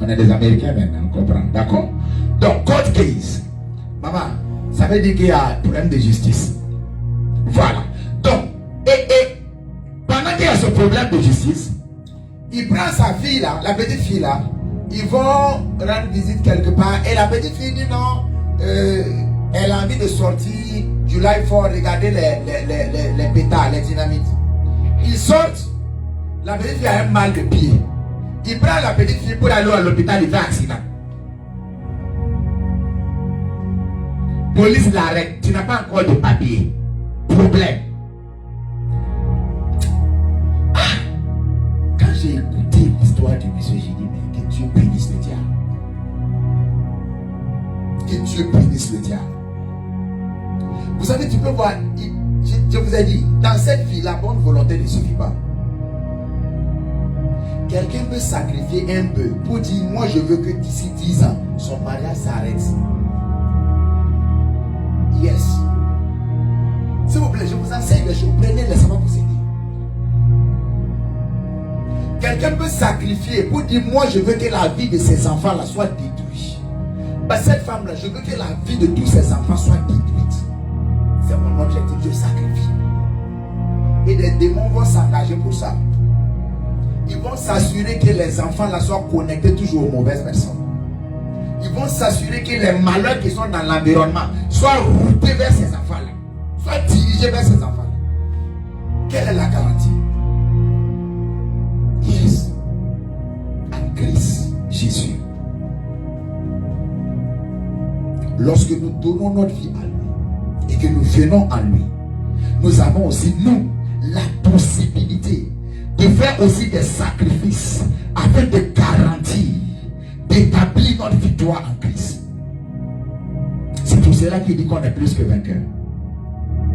On est des Américains maintenant, on comprend, d'accord? Donc, court case. Maman, ça veut dire qu'il y a un problème de justice. Voilà. Donc, et pendant qu'il y a ce problème de justice, il prend sa fille là, la petite fille là, ils vont rendre visite quelque part, et la petite fille dit non, elle a envie de sortir du live for regarder les pétards, les dynamites. Ils sortent, la petite fille a un mal de pied. Il prend la petite fille pour aller à l'hôpital, il fait accident. Police l'arrête, tu n'as pas encore de papier. Problème. Ah! Quand j'ai écouté l'histoire du monsieur, j'ai dit, mais que Dieu bénisse le diable. Que Dieu bénisse le diable. Vous savez, tu peux voir, je vous ai dit, dans cette vie, la bonne volonté ne suffit pas. Quelqu'un peut sacrifier un peu pour dire, moi je veux que d'ici 10 ans, son mariage s'arrête. Yes. S'il vous plaît, je vous enseigne les choses. Prenez-les, ça va vous aider. Quelqu'un peut sacrifier pour dire, moi je veux que la vie de ses enfants là soit détruite. Bah, cette femme là, je veux que la vie de tous ses enfants soit détruite. C'est mon objectif, je sacrifie. Et les démons vont s'engager pour ça. Ils vont s'assurer que les enfants là soient connectés toujours aux mauvaises personnes. Ils vont s'assurer que les malheurs qui sont dans l'environnement soient routés vers ces enfants-là, soient dirigés vers ces enfants-là. Quelle est la garantie? Yes. En Christ Jésus. Lorsque nous donnons notre vie à lui et que nous venons en lui, nous avons aussi, nous, la possibilité de faire aussi des sacrifices afin de garantir, d'établir notre victoire en Christ. C'est pour cela qu'il dit qu'on est plus que vainqueur.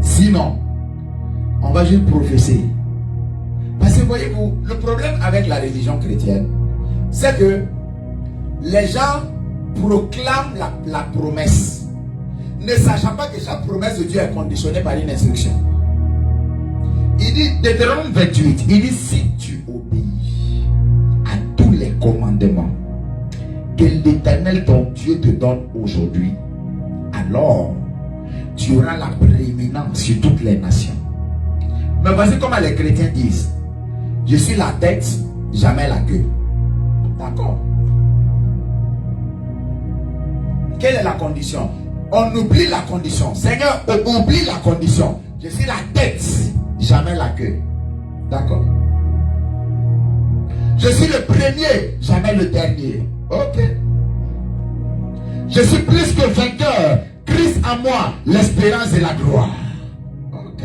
Sinon, on va juste professer. Parce que voyez-vous, le problème avec la religion chrétienne, c'est que les gens proclament la promesse, ne sachant pas que chaque promesse de Dieu est conditionnée par une instruction. Il dit, Deutéronome 28, il dit, si tu obéis à tous les commandements que l'Éternel ton Dieu te donne aujourd'hui, alors tu auras la prééminence sur toutes les nations. Mais voici comment les chrétiens disent, je suis la tête, jamais la queue. D'accord? Quelle est la condition? On oublie la condition. Seigneur, on oublie la condition. Je suis la tête, jamais la queue. D'accord? Je suis le premier, jamais le dernier. Ok. Je suis plus que vainqueur. Christ en moi, l'espérance et la gloire. Ok.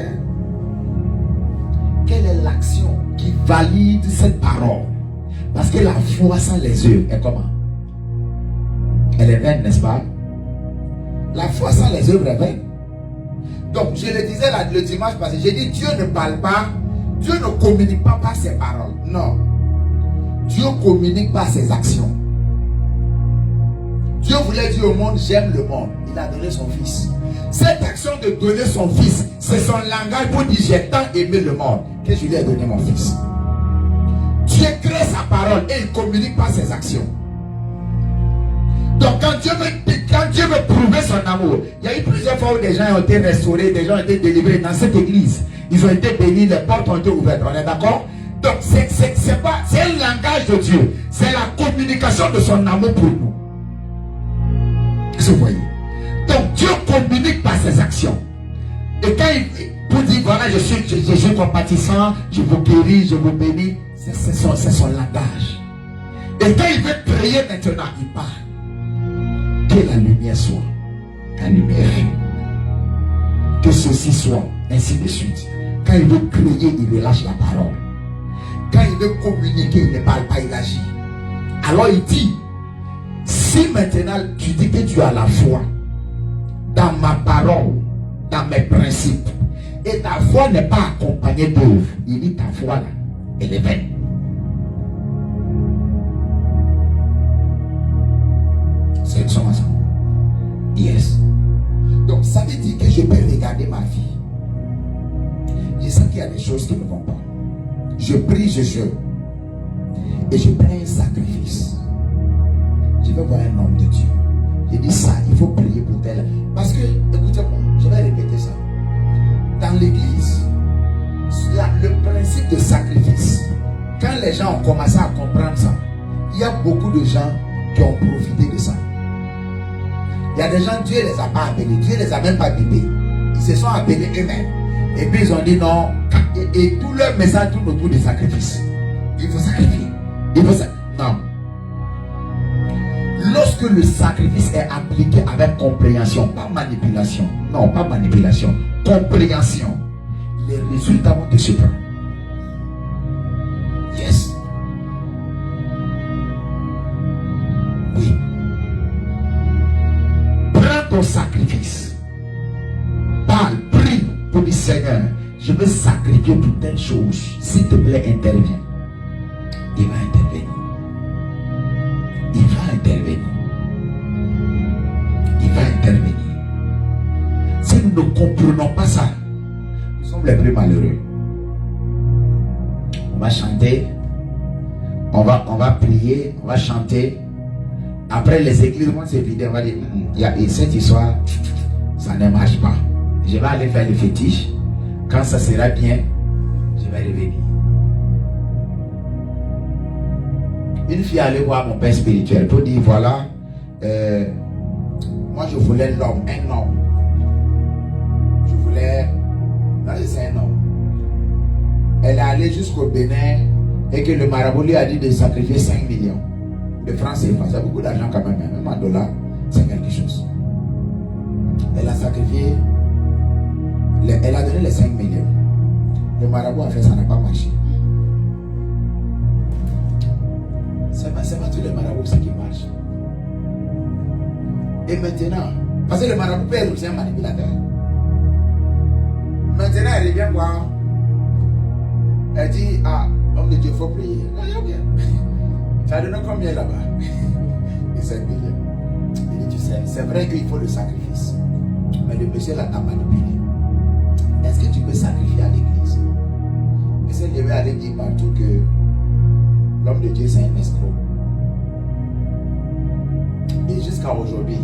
Quelle est l'action qui valide cette parole? Parce que la foi sans les œuvres est comment? Elle est vaine, n'est-ce pas? La foi sans les œuvres est vaine. Donc, je le disais là, le dimanche passé, j'ai dit Dieu ne parle pas, Dieu ne communique pas par ses paroles. Non. Dieu communique par ses actions. Dieu voulait dire au monde, j'aime le monde. Il a donné son fils. Cette action de donner son fils, c'est son langage pour dire j'ai tant aimé le monde que je lui ai donné mon fils. Dieu crée sa parole et il communique par ses actions. Donc quand Dieu veut prouver son amour, il y a eu plusieurs fois où des gens ont été restaurés, des gens ont été délivrés dans cette église. Ils ont été bénis, les portes ont été ouvertes. On est d'accord? Donc c'est un langage de Dieu. C'est la communication de son amour pour nous. Vous voyez? Donc Dieu communique par ses actions. Et quand pour dire voilà, je suis compatissant, je vous guéris, je vous bénis, c'est son langage. Et quand il veut prier maintenant, il parle. Que la lumière soit, la lumière est. Que ceci soit, ainsi de suite. Quand il veut crier, il relâche la parole. Quand il veut communiquer, il ne parle pas, il agit. Alors il dit, si maintenant tu dis que tu as la foi dans ma parole, dans mes principes, et ta foi n'est pas accompagnée d'œuvre, il dit ta foi là, elle est vaine. C'est une sommation. Yes. Donc ça veut dire que je peux regarder ma vie. Je sens qu'il y a des choses qui ne vont pas. Je prie, je jeûne. Et je prends un sacrifice. Je vais voir un homme de Dieu. Je dis ça, il faut prier pour tel. Parce que, écoutez-moi, je vais répéter ça. Dans l'église, le principe de sacrifice, quand les gens ont commencé à comprendre ça, il y a beaucoup de gens qui ont profité de ça. Il y a des gens, Dieu ne les a pas appelés, Dieu ne les a même pas bipés. Ils se sont appelés eux-mêmes. Et puis ils ont dit non. Et tout leur message tourne autour des sacrifices. Il faut sacrifier. Il faut sacrifier. Non. Lorsque le sacrifice est appliqué avec compréhension, pas manipulation. Non, pas manipulation. Compréhension. Les résultats vont te surprendre. Yes. Oui. Prends ton sacrifice. Parle, prie pour dire Seigneur, je veux sacrifier pour telle chose. S'il te plaît, interviens. Il va intervenir. Il va intervenir. Il va intervenir. Si nous ne comprenons pas ça, nous sommes les plus malheureux. On va chanter, on va prier, on va chanter. Après les églises vont se vider, on va dire, et cette histoire, ça ne marche pas. Je vais aller faire le fétiche. Quand ça sera bien, je vais revenir. Une fille allait voir mon père spirituel pour dire voilà, moi je voulais l'homme, un homme. Je voulais, non c'est un homme. Elle est allée jusqu'au Bénin et que le marabout lui a dit de sacrifier 5 millions de francs CFA. C'est beaucoup d'argent quand même, même en dollars, c'est quelque chose. Elle a sacrifié, elle a donné les 5 millions. Le marabout a fait, ça n'a pas marché. C'est pas tous les marabouts qui marchent. Et maintenant, parce que le marabout peut être aussi un manipulateur. Maintenant, elle revient voir. Elle dit, ah, homme de Dieu, il faut prier. Ah, ok. Tu as donné combien là-bas? Et 5 millions. Il dit, tu sais, c'est vrai qu'il faut le sacrifice. Mais le monsieur là t'a manipulé. Est-ce que tu peux sacrifier à l'église? Et c'est devait aller dire partout que l'homme de Dieu c'est un escroc. Et jusqu'à aujourd'hui,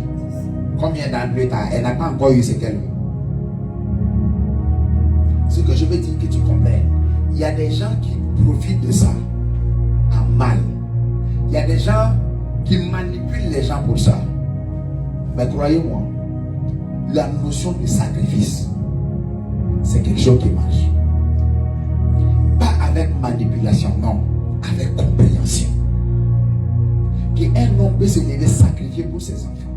combien d'années plus tard, elle n'a pas encore eu ce qu'elle veut. Ce que je veux dire que tu comprennes, il y a des gens qui profitent de ça en mal. Il y a des gens qui manipulent les gens pour ça. Mais croyez-moi, la notion de sacrifice, c'est quelque chose qui marche. Pas avec manipulation, non. Avec compréhension. Qu'un homme peut se lever sacrifier pour ses enfants,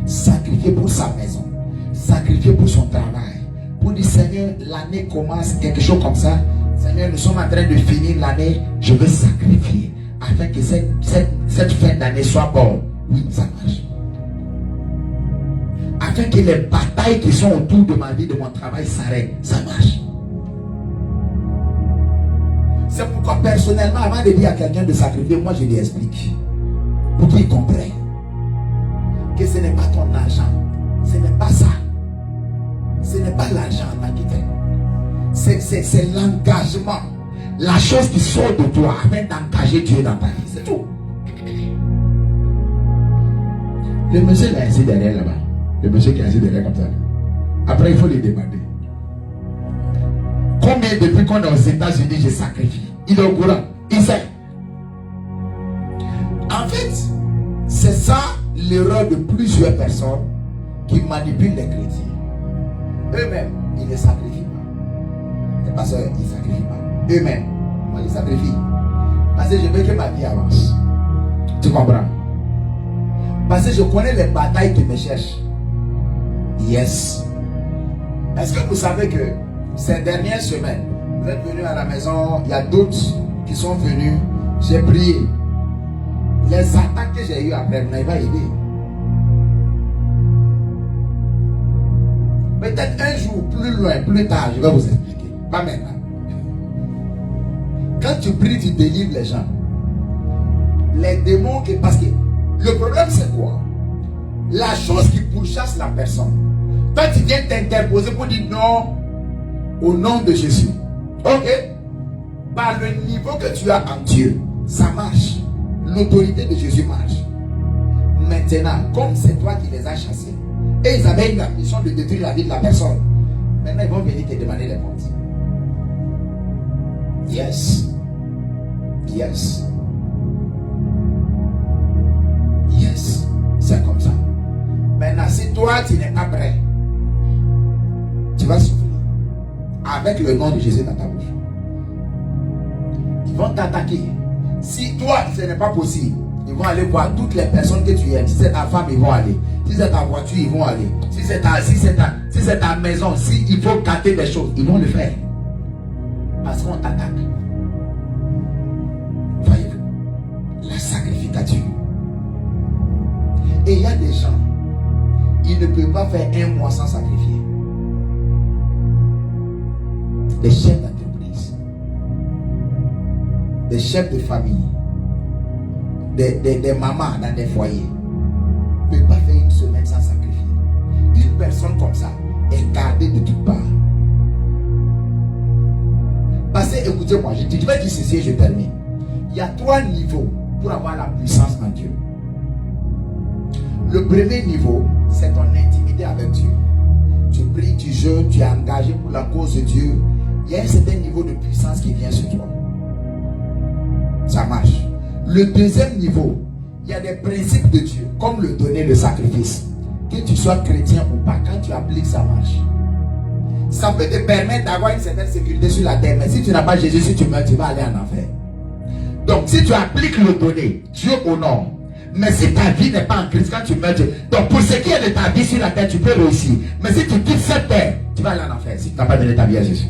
sacrifier pour sa maison, sacrifier pour son travail, pour dire Seigneur, l'année commence, quelque chose comme ça. Seigneur, nous sommes en train de finir l'année, je veux sacrifier afin que cette fin d'année soit bonne. Oui, ça marche. Afin que les batailles qui sont autour de ma vie, de mon travail s'arrêtent, ça marche. C'est pourquoi personnellement, avant de dire à quelqu'un de sacrifier, moi je lui explique. Pour qu'il comprenne. que ce n'est pas ton argent. Ce n'est pas ça. Ce n'est pas l'argent en tant que tel. C'est l'engagement. La chose qui sort de toi afin d'engager Dieu dans ta vie. C'est tout. Le monsieur est assis derrière là-bas. Le monsieur qui est assis derrière comme ça. Après, il faut lui demander. Combien depuis qu'on est aux États-Unis, je sacrifie? Il est au courant. Il sait. En fait, c'est ça l'erreur de plusieurs personnes qui manipulent les chrétiens. Eux-mêmes, ils ne sacrifient pas. Les pasteurs, ils ne sacrifient pas. Eux-mêmes, moi, ils sacrifient. Parce que je veux que ma vie avance. Tu comprends? Parce que je connais les batailles qui me cherchent. Yes. Est-ce que vous savez que ces dernières semaines, vous êtes venus à la maison, il y a d'autres qui sont venus, j'ai prié. Les attaques que j'ai eues après, vous n'avez pas aidé. Peut-être un jour, plus loin, plus tard, je vais vous expliquer. Pas maintenant. Quand tu pries, tu délivres les gens. Les démons, parce que le problème c'est quoi? La chose qui pourchasse la personne. Toi tu viens t'interposer pour dire non au nom de Jésus. Ok? Par le niveau que tu as en Dieu, ça marche. L'autorité de Jésus marche. Maintenant, comme c'est toi qui les as chassés, et ils avaient la mission de détruire la vie de la personne, maintenant ils vont venir te demander les comptes. Yes. Yes. Yes. C'est comme ça. Maintenant, si toi tu n'es pas prêt, tu vas souffrir. Avec le nom de Jésus dans ta bouche. Ils vont t'attaquer. Si toi, ce n'est pas possible, ils vont aller voir toutes les personnes que tu aimes. Si c'est ta femme, ils vont aller. Si c'est ta voiture, ils vont aller. Si c'est ta maison, s'il faut gâter des choses, ils vont le faire. Parce qu'on t'attaque. Voyez-vous, la sacrificature. Et il y a des gens, ils ne peuvent pas faire un mois sans sacrifier. Des chefs d'entreprise, des chefs de famille, des mamans dans des foyers, ne peuvent pas faire une semaine sans sacrifier. Une personne comme ça est gardée de toutes parts. Parce que, écoutez-moi, je vais dire ceci et je termine. Il y a 3 niveaux pour avoir la puissance en Dieu. Le premier niveau, c'est ton intimité avec Dieu. Tu pries, tu jeûnes, tu es engagé pour la cause de Dieu. Il y a un certain niveau de puissance qui vient sur toi. Ça marche. Le deuxième niveau, il y a des principes de Dieu, comme le donner, le sacrifice. Que tu sois chrétien ou pas, quand tu appliques, ça marche. Ça peut te permettre d'avoir une certaine sécurité sur la terre. Mais si tu n'as pas Jésus, si tu meurs, tu vas aller en enfer. Donc si tu appliques le donner, Dieu honore. Mais si ta vie n'est pas en Christ, quand tu meurs, donc pour ce qui est de ta vie sur la terre, tu peux réussir. Mais si tu quittes cette terre, tu vas aller en enfer si tu n'as pas donné ta vie à Jésus.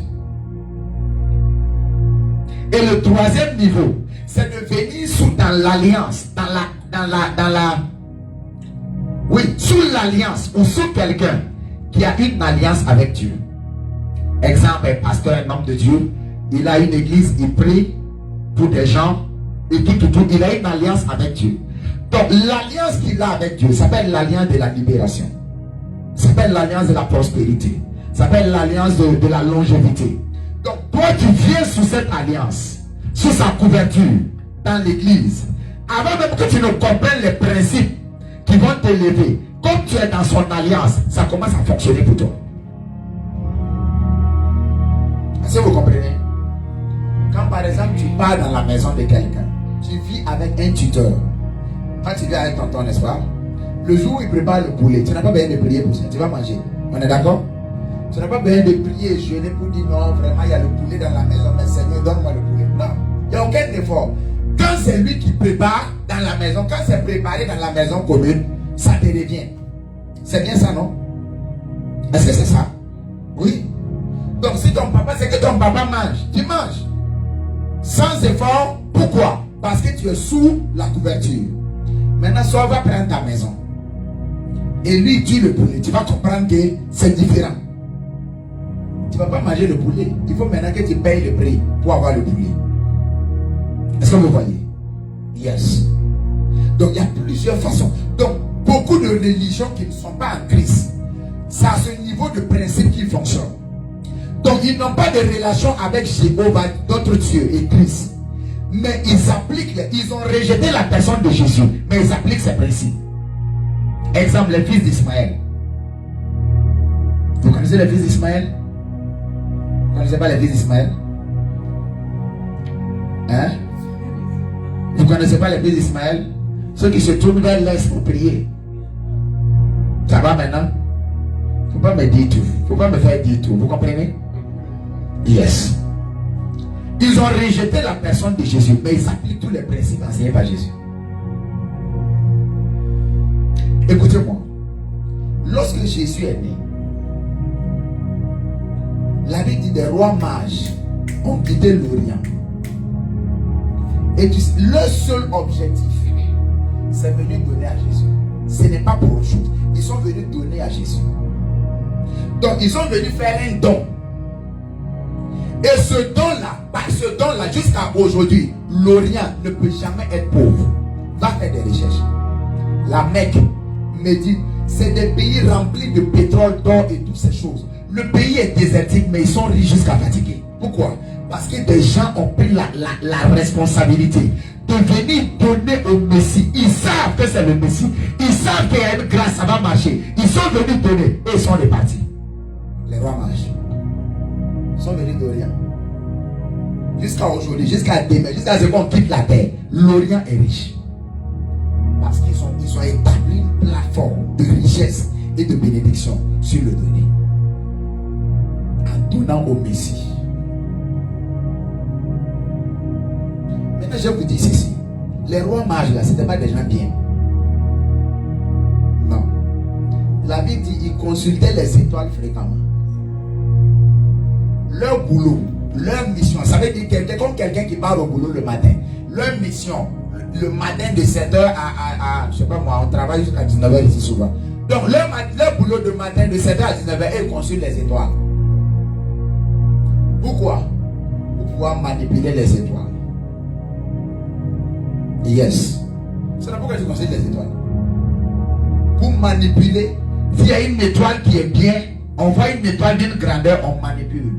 Et le troisième niveau, c'est de venir dans l'alliance, oui, sous l'alliance ou sous quelqu'un qui a une alliance avec Dieu. Exemple, un pasteur, un homme de Dieu, il a une église, il prie pour des gens et tout, il a une alliance avec Dieu. Donc l'alliance qu'il a avec Dieu s'appelle l'alliance de la libération, s'appelle l'alliance de la prospérité, s'appelle l'alliance de la longévité. Donc toi tu viens sous cette alliance, sous sa couverture, dans l'église, avant même que tu ne comprennes les principes qui vont t'élever, comme tu es dans son alliance, ça commence à fonctionner pour toi. Est-ce que vous comprenez? Quand par exemple tu pars dans la maison de quelqu'un, tu vis avec un tuteur. Quand tu vis avec tonton, n'est-ce pas? Le jour où il prépare le poulet, tu n'as pas besoin de prier pour ça, tu vas manger. On est d'accord? Tu n'as pas besoin de prier et jeûner pour dire non, vraiment il y a le poulet dans la maison, mais Seigneur, donne-moi le poulet. Non, il n'y a aucun effort. Quand c'est lui qui prépare dans la maison, quand c'est préparé dans la maison commune, ça te revient. C'est bien ça, non? Est-ce que c'est ça? Oui. Donc si ton papa, c'est que ton papa mange, tu manges. Sans effort, pourquoi? Parce que tu es sous la couverture. Maintenant, soit va prendre ta maison. Et lui tue le poulet. Tu vas comprendre que c'est différent. Tu ne vas pas manger le poulet. Il faut maintenant que tu payes le prix pour avoir le poulet. Est-ce que vous voyez? Yes. Donc il y a plusieurs façons. Donc beaucoup de religions qui ne sont pas en Christ. C'est à ce niveau de principe qu'ils fonctionnent. Donc ils n'ont pas de relation avec Jéhovah, d'autres dieux et Christ. Mais ils ont rejeté la personne de Jésus, mais ils appliquent ses principes. Exemple, les fils d'Ismaël. Vous connaissez les fils d'Ismaël? Vous ne connaissez pas les fils d'Ismaël? Hein? Vous ne connaissez pas les fils d'Ismaël? Ceux qui se tournent vers l'est pour prier. Ça va maintenant? Il ne faut pas me dire tout. Il ne faut pas me faire dire tout. Vous comprenez? Yes. Ils ont rejeté la personne de Jésus, mais ils appliquent tous les principes enseignés par Jésus. Écoutez-moi. Lorsque Jésus est né, la Bible dit des rois mages ont quitté l'Orient. Et leur seul objectif, c'est venir donner à Jésus. Ce n'est pas pour autre chose. Ils sont venus donner à Jésus. Donc ils sont venus faire un don. Et ce don-là, jusqu'à aujourd'hui, l'Orient ne peut jamais être pauvre. Va faire des recherches. La Mecque, Médine, c'est des pays remplis de pétrole, d'or et toutes ces choses. Le pays est désertique, mais ils sont riches jusqu'à fatiguer. Pourquoi? Parce que des gens ont pris la responsabilité de venir donner au Messie. Ils savent que c'est le Messie. Ils savent qu'il y a une grâce, ça va marcher. Ils sont venus donner et ils sont repartis. Les rois mages sont venus d'Orient. Jusqu'à aujourd'hui, jusqu'à demain, jusqu'à ce qu'on quitte la terre, l'Orient est riche. Parce qu'ils ont établi une plateforme de richesse et de bénédiction sur le donné. En donnant au Messie. Maintenant, je vous dis ceci. Les rois mages, là, ce n'étaient pas des gens bien. Non. La Bible dit qu'ils consultaient les étoiles fréquemment. Leur boulot, leur mission, ça veut dire comme quelqu'un qui part au boulot le matin. Leur mission, le matin de 7h à je sais pas moi, on travaille jusqu'à 19h ici souvent. Donc leur boulot de matin de 7h à 19h, ils consultent les étoiles. Pourquoi? Pour pouvoir manipuler les étoiles. Yes. C'est pourquoi je consulte les étoiles. Pour manipuler, s'il y a une étoile qui est bien, on voit une étoile d'une grandeur, on manipule.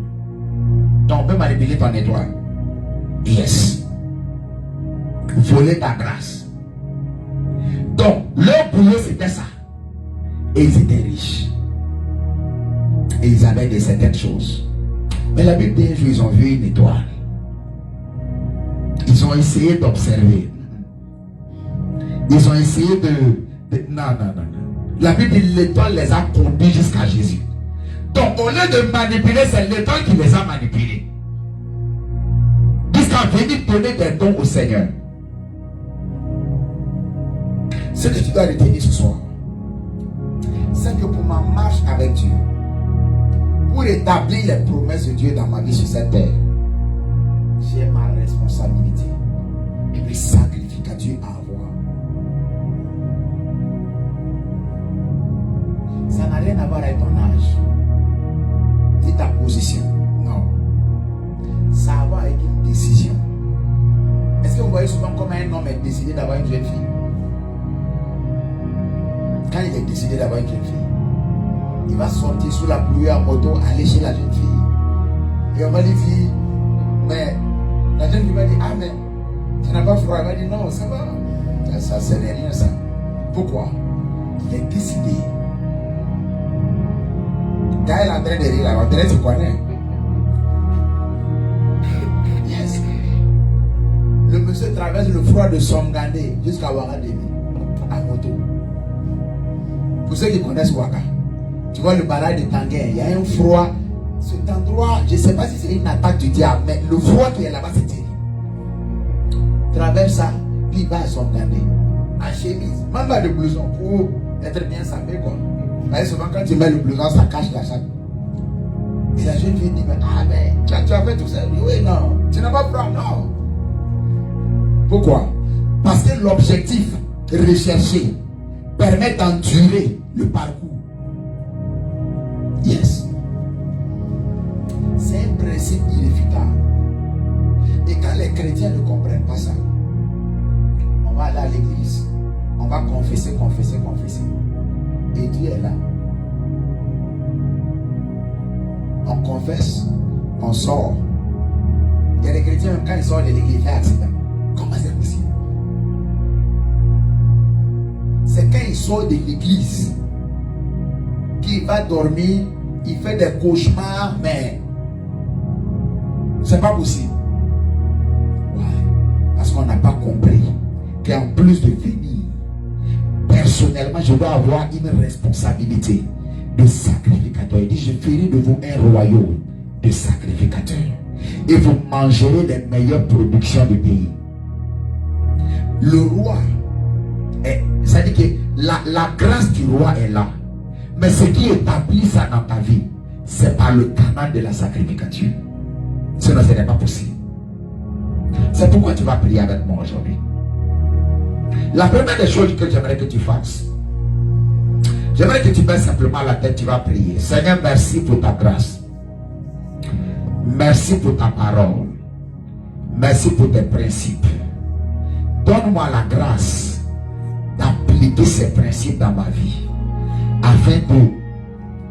Donc on peut manipuler ton étoile. Yes. Voler ta grâce. Donc leur boulot c'était ça. Et ils étaient riches. Et ils avaient de certaines choses. Mais la Bible dit un jour ils ont vu une étoile. Ils ont essayé d'observer. Ils ont essayé de... Non. La Bible dit l'étoile les a conduits jusqu'à Jésus. Donc au lieu de manipuler, c'est l'étoile qui les a manipulés. Jusqu'à venir donner des dons au Seigneur. Ce que tu dois retenir ce soir, c'est que pour ma marche avec Dieu, pour établir les promesses de Dieu dans ma vie sur cette terre, j'ai ma responsabilité et le sacrificature à avoir. Ça n'a rien à voir avec ton âge ni ta position. Non. Ça a à voir avec une décision. Est-ce que vous voyez souvent comment un homme est décidé d'avoir une jeune fille? Quand il est décidé d'avoir une jeune fille, il va sortir sous la pluie en moto, aller chez la jeune fille. Et on va lui dire, mais la jeune fille va dire, ah mais tu n'as pas froid. Elle va dire, non, ça va. Ça c'est rien ça. Pourquoi? Il est décidé. Quand elle est en train de rire, on dirait que tu connais. Yes. Le monsieur traverse le froid de Songandé jusqu'à Ouagadémi en moto. Pour ceux qui connaissent Ouaga, tu vois le barrage de Tanguay, il y a un froid. Cet endroit, je ne sais pas si c'est une attaque du diable, mais le froid qui est là-bas, c'est terrible. Traverse ça, puis il va à Songandé, en chemise, même pas de blouson, pour être bien sapé, quoi. Mais souvent, quand tu mets le blouson, ça cache la chatte. Et la jeune fille dit, ah ben, tu as fait tout ça? Oui, non. Tu n'as pas froid? Non. Pourquoi? Parce que l'objectif recherché permet d'endurer le parcours. Yes. C'est un principe irréfutable. Et quand les chrétiens ne comprennent pas ça, on va aller à l'église. On va confesser, confesser, confesser. Et Dieu est là. On confesse, on sort. Il y a des chrétiens, quand ils sortent de l'église, ils font accident. Comment c'est possible? C'est quand il sort de l'église qu'il va dormir, il fait des cauchemars, mais c'est pas possible. Ouais. Parce qu'on n'a pas compris qu'en plus de venir, personnellement, je dois avoir une responsabilité de sacrificateur. Il dit, je ferai de vous un royaume de sacrificateurs. Et vous mangerez les meilleures productions du pays. Le roi, ça dit que la grâce du roi est là. Mais ce qui établit ça dans ta vie, c'est par le canal de la sacrificature. Sinon, ce n'est pas possible. C'est pourquoi tu vas prier avec moi aujourd'hui. La première des choses que j'aimerais que tu fasses, j'aimerais que tu baisses simplement la tête, tu vas prier. Seigneur, merci pour ta grâce. Merci pour ta parole. Merci pour tes principes. Donne-moi la grâce d'appliquer ces principes dans ma vie, afin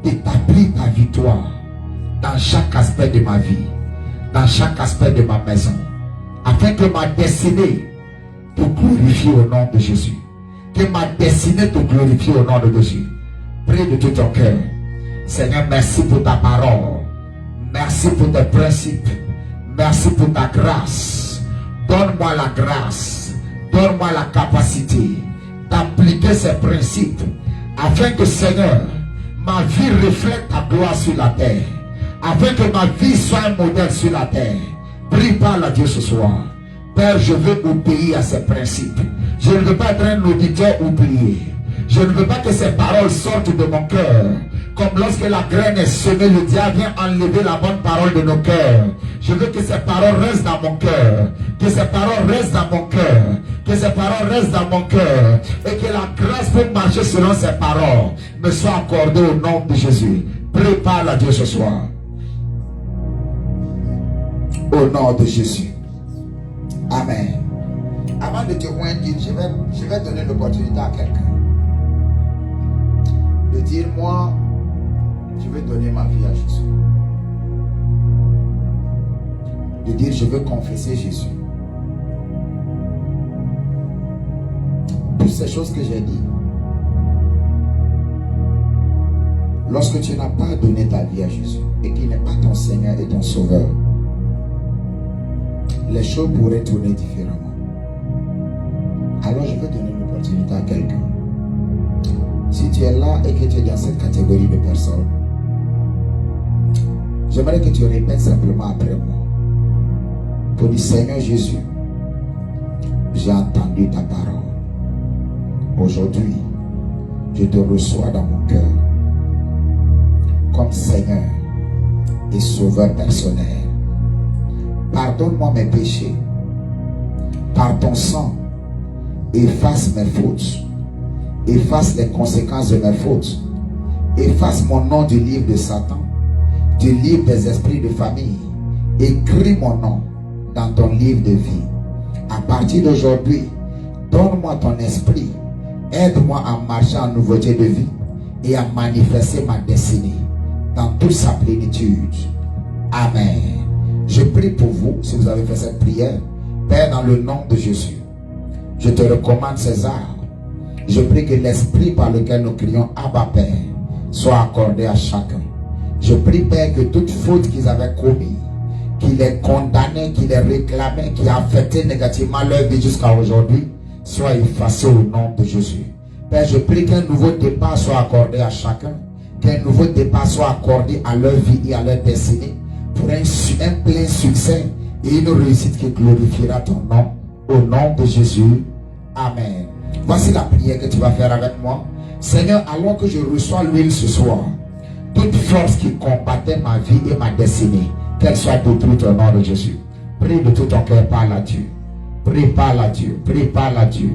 d'établir ta victoire dans chaque aspect de ma vie, dans chaque aspect de ma maison, afin que ma destinée te glorifie au nom de Jésus. Que ma destinée te glorifie au nom de Jésus. Prie de tout ton cœur. Seigneur, merci pour ta parole. Merci pour tes principes. Merci pour ta grâce. Donne-moi la grâce. Donne-moi la capacité d'appliquer ces principes, afin que, Seigneur, ma vie reflète ta gloire sur la terre, afin que ma vie soit un modèle sur la terre. Prie, parle à Dieu ce soir. Père, je veux obéir à ces principes. Je ne veux pas être un auditeur oublié. Je ne veux pas que ces paroles sortent de mon cœur. Comme lorsque la graine est semée, le diable vient enlever la bonne parole de nos cœurs. Je veux que ces paroles restent dans mon cœur. Que ces paroles restent dans mon cœur. Que ces paroles restent dans mon cœur. Et que la grâce pour marcher selon ces paroles me soit accordée au nom de Jésus. Prépare à Dieu ce soir. Au nom de Jésus. Amen. Avant de te joindre, je vais donner l'opportunité à quelqu'un de dire, moi, je veux donner ma vie à Jésus. De dire, je veux confesser Jésus. Toutes ces choses que j'ai dit, lorsque tu n'as pas donné ta vie à Jésus et qu'il n'est pas ton Seigneur et ton Sauveur, les choses pourraient tourner différemment. Alors je vais donner l'opportunité à quelqu'un. Si tu es là et que tu es dans cette catégorie de personnes, j'aimerais que tu répètes simplement après moi. Pour dire, Seigneur Jésus, j'ai entendu ta parole. Aujourd'hui, je te reçois dans mon cœur comme Seigneur et Sauveur personnel. Pardonne-moi mes péchés. Par ton sang, efface mes fautes. Efface les conséquences de mes fautes. Efface mon nom du livre de Satan, du livre des esprits de famille. Écris mon nom dans ton livre de vie. À partir d'aujourd'hui, donne-moi ton esprit. Aide-moi à marcher en nouveauté de vie et à manifester ma destinée dans toute sa plénitude. Amen. Je prie pour vous, si vous avez fait cette prière. Père, dans le nom de Jésus, je te recommande César. Je prie que l'esprit par lequel nous crions Abba Père soit accordé à chacun. Je prie, Père, que toute faute qu'ils avaient commise, qui les condamnait, qui les réclamait, qui a affecté négativement leur vie jusqu'à aujourd'hui, soit effacée au nom de Jésus. Père, je prie qu'un nouveau départ soit accordé à chacun, qu'un nouveau départ soit accordé à leur vie et à leur destinée, pour un plein succès et une réussite qui glorifiera ton nom, au nom de Jésus. Amen. Voici la prière que tu vas faire avec moi. Seigneur, alors que je reçois l'huile ce soir, toute force qui combattait ma vie et ma destinée, qu'elle soit détruite au nom de Jésus. Prie de tout ton cœur, parle à Dieu. Prie, parle à Dieu. Prie, parle à Dieu.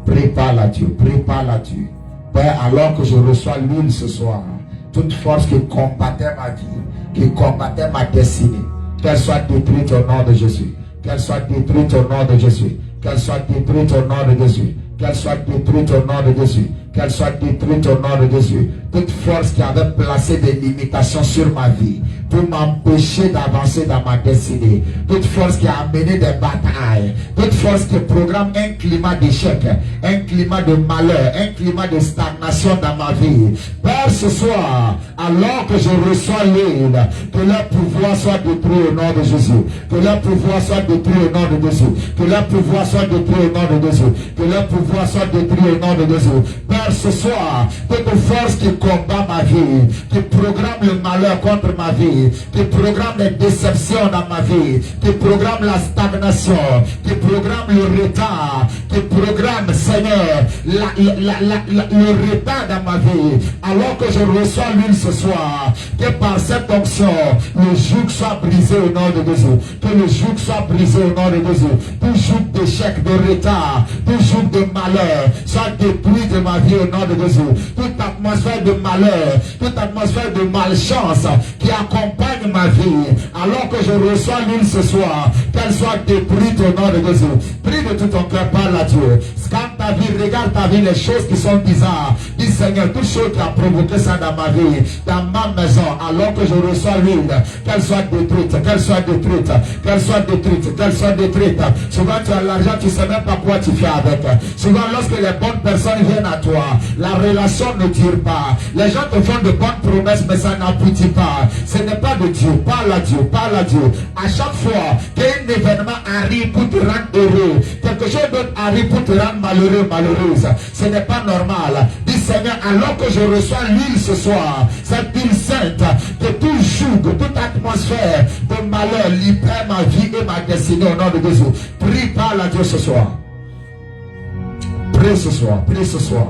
Prie, parle à Dieu. Prie, parle à Dieu. Père, alors que je reçois l'huile ce soir, toute force qui combattait ma vie, qui combattait ma destinée, qu'elle soit détruite au nom de Jésus. Qu'elle soit détruite au nom de Jésus. Qu'elle soit détruite au nom de Jésus. qu'elle soit détruite au nom de Jésus. Qu'elle soit détruite au nom de Jésus. Toute force qui avait placé des limitations sur ma vie pour m'empêcher d'avancer dans ma destinée. Toute force qui a amené des batailles. Toute force qui programme un climat d'échec, un climat de malheur, un climat de stagnation dans ma vie. Père, ce soir, alors que je reçois l'huile, que leur pouvoir soit détruit au nom de Jésus. Que leur pouvoir soit détruit au nom de Jésus. Que leur pouvoir soit détruit au nom de Jésus. Que leur pouvoir soit détruit au nom de Jésus. Père, ce soir, toute force qui combat ma vie, qui programme le malheur contre ma vie, qui programme les déceptions dans ma vie, qui programme la stagnation, qui programme le retard, qui programme, Seigneur, le retard dans ma vie, alors que je reçois l'huile ce soir, que par cette onction, le joug soit brisé au nom de Jésus, que le joug soit brisé au nom de Jésus, tout joug d'échec, de retard, tout joug de malheur, soit détruit de ma vie au nom de Jésus, toute atmosphère de malheur, toute atmosphère de malchance qui accompagne ma vie, alors que je reçois l'huile ce soir, qu'elle soit détruite au nom de Jésus. Prie de tout ton cœur, parle à Dieu. Scanne ta vie, regarde ta vie, les choses qui sont bizarres. Dis Seigneur, toute chose qui a provoqué ça dans ma vie, dans ma maison, alors que je reçois l'huile, qu'elle soit détruite, qu'elle soit détruite, qu'elle soit détruite, qu'elle soit détruite. Souvent tu as l'argent, tu ne sais même pas quoi tu fais avec. Souvent lorsque les bonnes personnes viennent à toi, la relation ne dure pas. Les gens te font de bonnes promesses, mais ça n'aboutit pas. Ce n'est pas de Dieu. Parle à Dieu, parle à Dieu. À chaque fois qu'un événement arrive pour te rendre heureux, quelque chose d'autre arrive pour te rendre malheureux, malheureuse, ce n'est pas normal. Dis Seigneur, alors que je reçois l'huile ce soir, cette huile sainte, que tout joug, toute atmosphère de malheur libère ma vie et ma destinée au nom de Jésus. Prie, parle à Dieu ce soir. Prie ce soir, prie ce soir.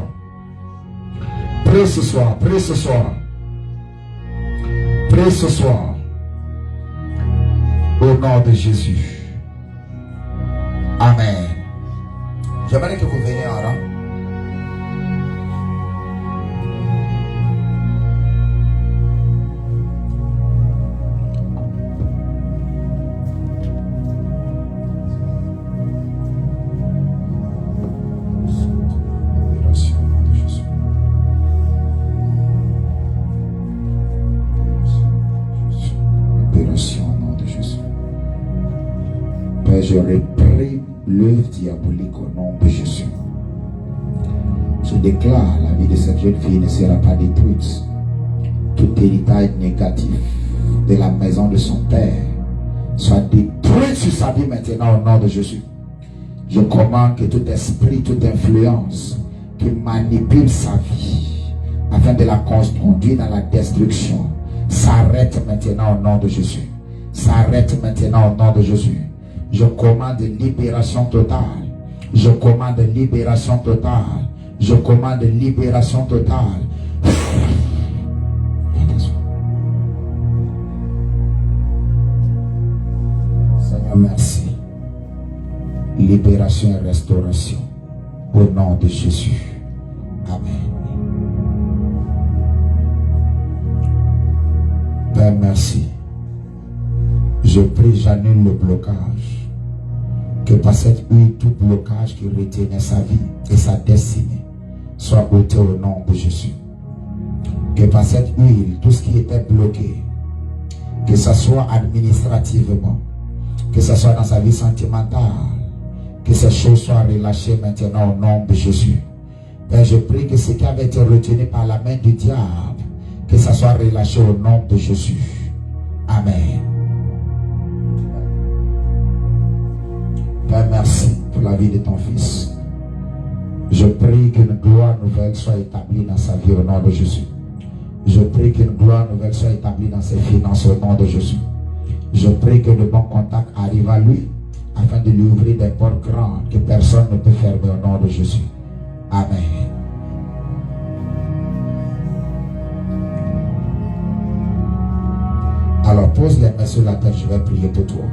Prie ce soir, prie ce soir. Prie ce soir. Au nom de Jésus. Amen. J'aimerais que vous veniez en rang. Je reprends l'œuvre diabolique au nom de Jésus. Je déclare la vie de cette jeune fille ne sera pas détruite. Tout héritage négatif de la maison de son père soit détruit sur sa vie maintenant au nom de Jésus. Je commande que tout esprit, toute influence qui manipule sa vie afin de la conduire dans la destruction s'arrête maintenant au nom de Jésus. S'arrête maintenant au nom de Jésus. Je commande libération totale. Je commande libération totale. Je commande libération totale. Seigneur, merci. Libération et restauration. Au nom de Jésus. Amen. Père, merci. Je prie, j'annule le blocage. Que par cette huile, tout blocage qui retenait sa vie et sa destinée soit ôté au nom de Jésus. Que par cette huile, tout ce qui était bloqué, que ce soit administrativement, que ce soit dans sa vie sentimentale, que ces choses soient relâchées maintenant au nom de Jésus. Père, je prie que ce qui avait été retenu par la main du diable, que ça soit relâché au nom de Jésus. Amen. Père, merci pour la vie de ton fils. Je prie qu'une gloire nouvelle soit établie dans sa vie au nom de Jésus. Je prie qu'une gloire nouvelle soit établie dans ses finances au nom de Jésus. Je prie que le bon contact arrive à lui afin de lui ouvrir des portes grandes que personne ne peut fermer au nom de Jésus. Amen. Alors pose les mains sur la tête, je vais prier pour toi.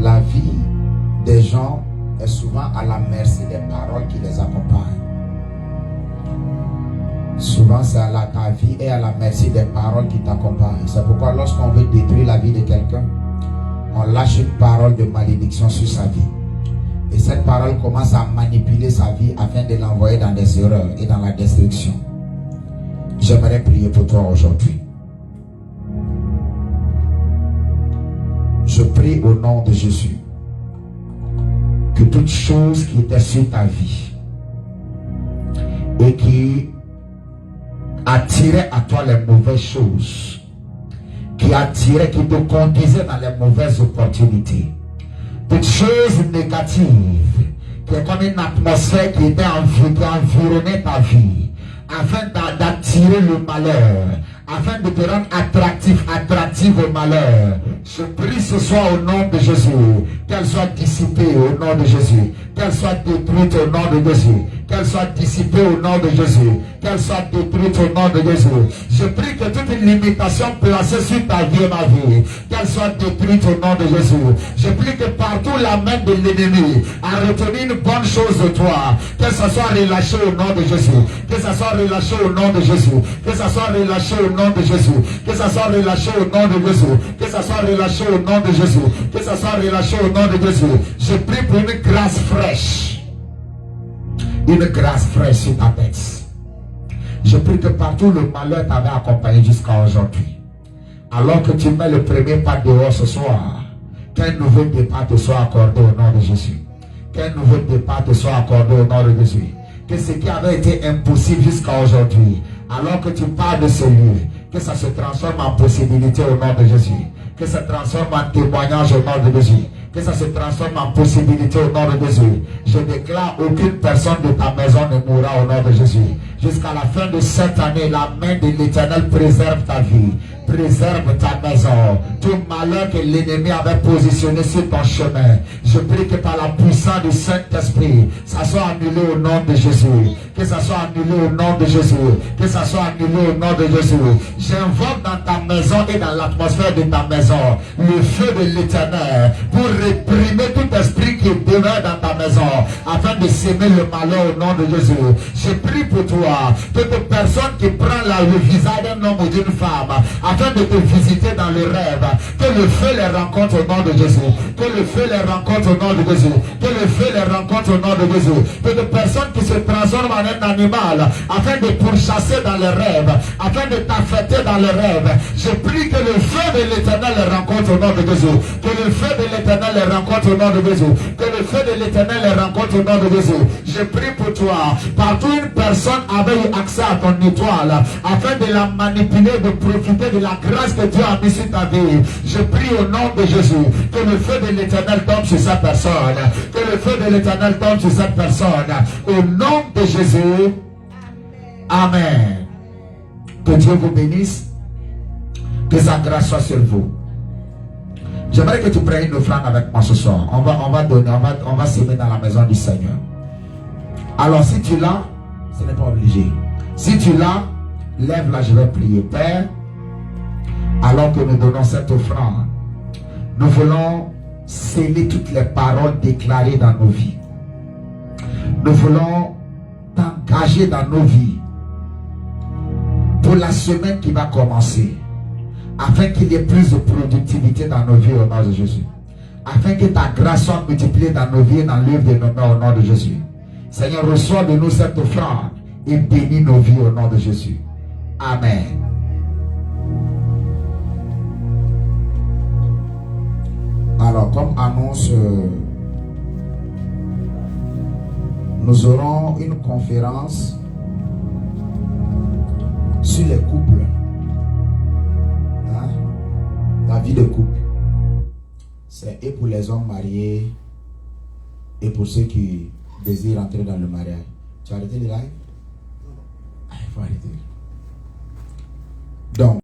La vie des gens est souvent à la merci des paroles qui les accompagnent. Souvent c'est à ta vie et à la merci des paroles qui t'accompagnent. C'est pourquoi lorsqu'on veut détruire la vie de quelqu'un, on lâche une parole de malédiction sur sa vie. Et cette parole commence à manipuler sa vie afin de l'envoyer dans des erreurs et dans la destruction. J'aimerais prier pour toi aujourd'hui. Je prie au nom de Jésus que toute chose qui était sur ta vie et qui attirait à toi les mauvaises choses, qui attirait, qui te conduisait dans les mauvaises opportunités, toute chose négative qui est comme une atmosphère qui était environnée ta vie, afin d'attirer le malheur, afin de te rendre attractif au malheur. Je prie ce soir au nom de Jésus, qu'elle soit dissipée au nom de Jésus, qu'elle soit détruite au nom de Jésus, qu'elle soit dissipée au nom de Jésus, qu'elle soit détruite au nom de Jésus. Je prie que toute limitation placée sur ta vie et ma vie, qu'elle soit détruite au nom de Jésus. Je prie que partout la main de l'ennemi a retenu une bonne chose de toi, que ça soit relâché au nom de Jésus, que ça soit relâché au nom de Jésus, que ça soit relâché au nom de Jésus, que ça soit relâché au nom de Jésus, que ça soit relâché au nom de Jésus, que ça soit relâché au nom de Jésus. Je prie pour une grâce fraîche, une grâce fraîche sur ta tête. Je prie que partout le malheur t'avait accompagné jusqu'à aujourd'hui. Alors que tu mets le premier pas dehors ce soir, qu'un nouveau départ te soit accordé au nom de Jésus. Qu'un nouveau départ te soit accordé au nom de Jésus. Que ce qui avait été impossible jusqu'à aujourd'hui, alors que tu parles de ce lieu, que ça se transforme en possibilité au nom de Jésus. Que ça se transforme en témoignage au nom de Jésus. Que ça se transforme en possibilité au nom de Jésus. Je déclare aucune personne de ta maison ne mourra au nom de Jésus. Jusqu'à la fin de cette année, la main de l'Éternel préserve ta vie, préserve ta maison. Tout malheur que l'ennemi avait positionné sur ton chemin, je prie que par la puissance du Saint-Esprit, ça soit annulé au nom de Jésus. Que ça soit annulé au nom de Jésus. Que ça soit annulé au nom de Jésus. J'invoque dans ta maison et dans l'atmosphère de ta maison le feu de l'Éternel pour réprimer tout esprit qui demeure dans ta maison afin de s'aimer le malheur au nom de Jésus. Je prie pour toi, toute personne qui prend le visage d'un homme ou d'une femme afin de te visiter dans le rêve, que le feu les rencontre au nom de Jésus. Que le feu les rencontre au nom de Jésus. Que le feu les rencontre au nom de Jésus. Toute personne qui se transforme en un animal afin de pourchasser dans les rêves, afin de t'affecter dans les rêves, je prie que le feu de l'Éternel les rencontre au nom de Jésus. Que le feu de l'Éternel les rencontre au nom de Jésus. Que le feu de l'Éternel les rencontre au nom de Jésus. Je prie pour toi, partout une personne avait eu accès à ton étoile afin de la manipuler, de profiter de la grâce que Dieu a mis sur ta vie. Je prie au nom de Jésus que le feu de l'Éternel tombe sur cette personne. Que le feu de l'Éternel tombe sur cette personne. Au nom de Jésus. Amen. Que Dieu vous bénisse. Que sa grâce soit sur vous. J'aimerais que tu prennes une offrande avec moi ce soir. On va donner, on va s'aimer dans la maison du Seigneur. Alors si tu l'as, ce n'est pas obligé. Si tu l'as, lève-la, je vais prier. Père, alors que nous donnons cette offrande, nous voulons sceller toutes les paroles déclarées dans nos vies. Nous voulons t'engager dans nos vies pour la semaine qui va commencer, afin qu'il y ait plus de productivité dans nos vies au nom de Jésus. Afin que ta grâce soit multipliée dans nos vies et dans l'œuvre de nos mains au nom de Jésus. Seigneur, reçois de nous cette offrande et bénis nos vies au nom de Jésus. Amen. Alors, comme annonce, nous aurons une conférence sur les couples. La vie de couple. C'est et pour les hommes mariés et pour ceux qui désirent entrer dans le mariage. Tu as arrêté les lives? Il faut arrêter. Donc,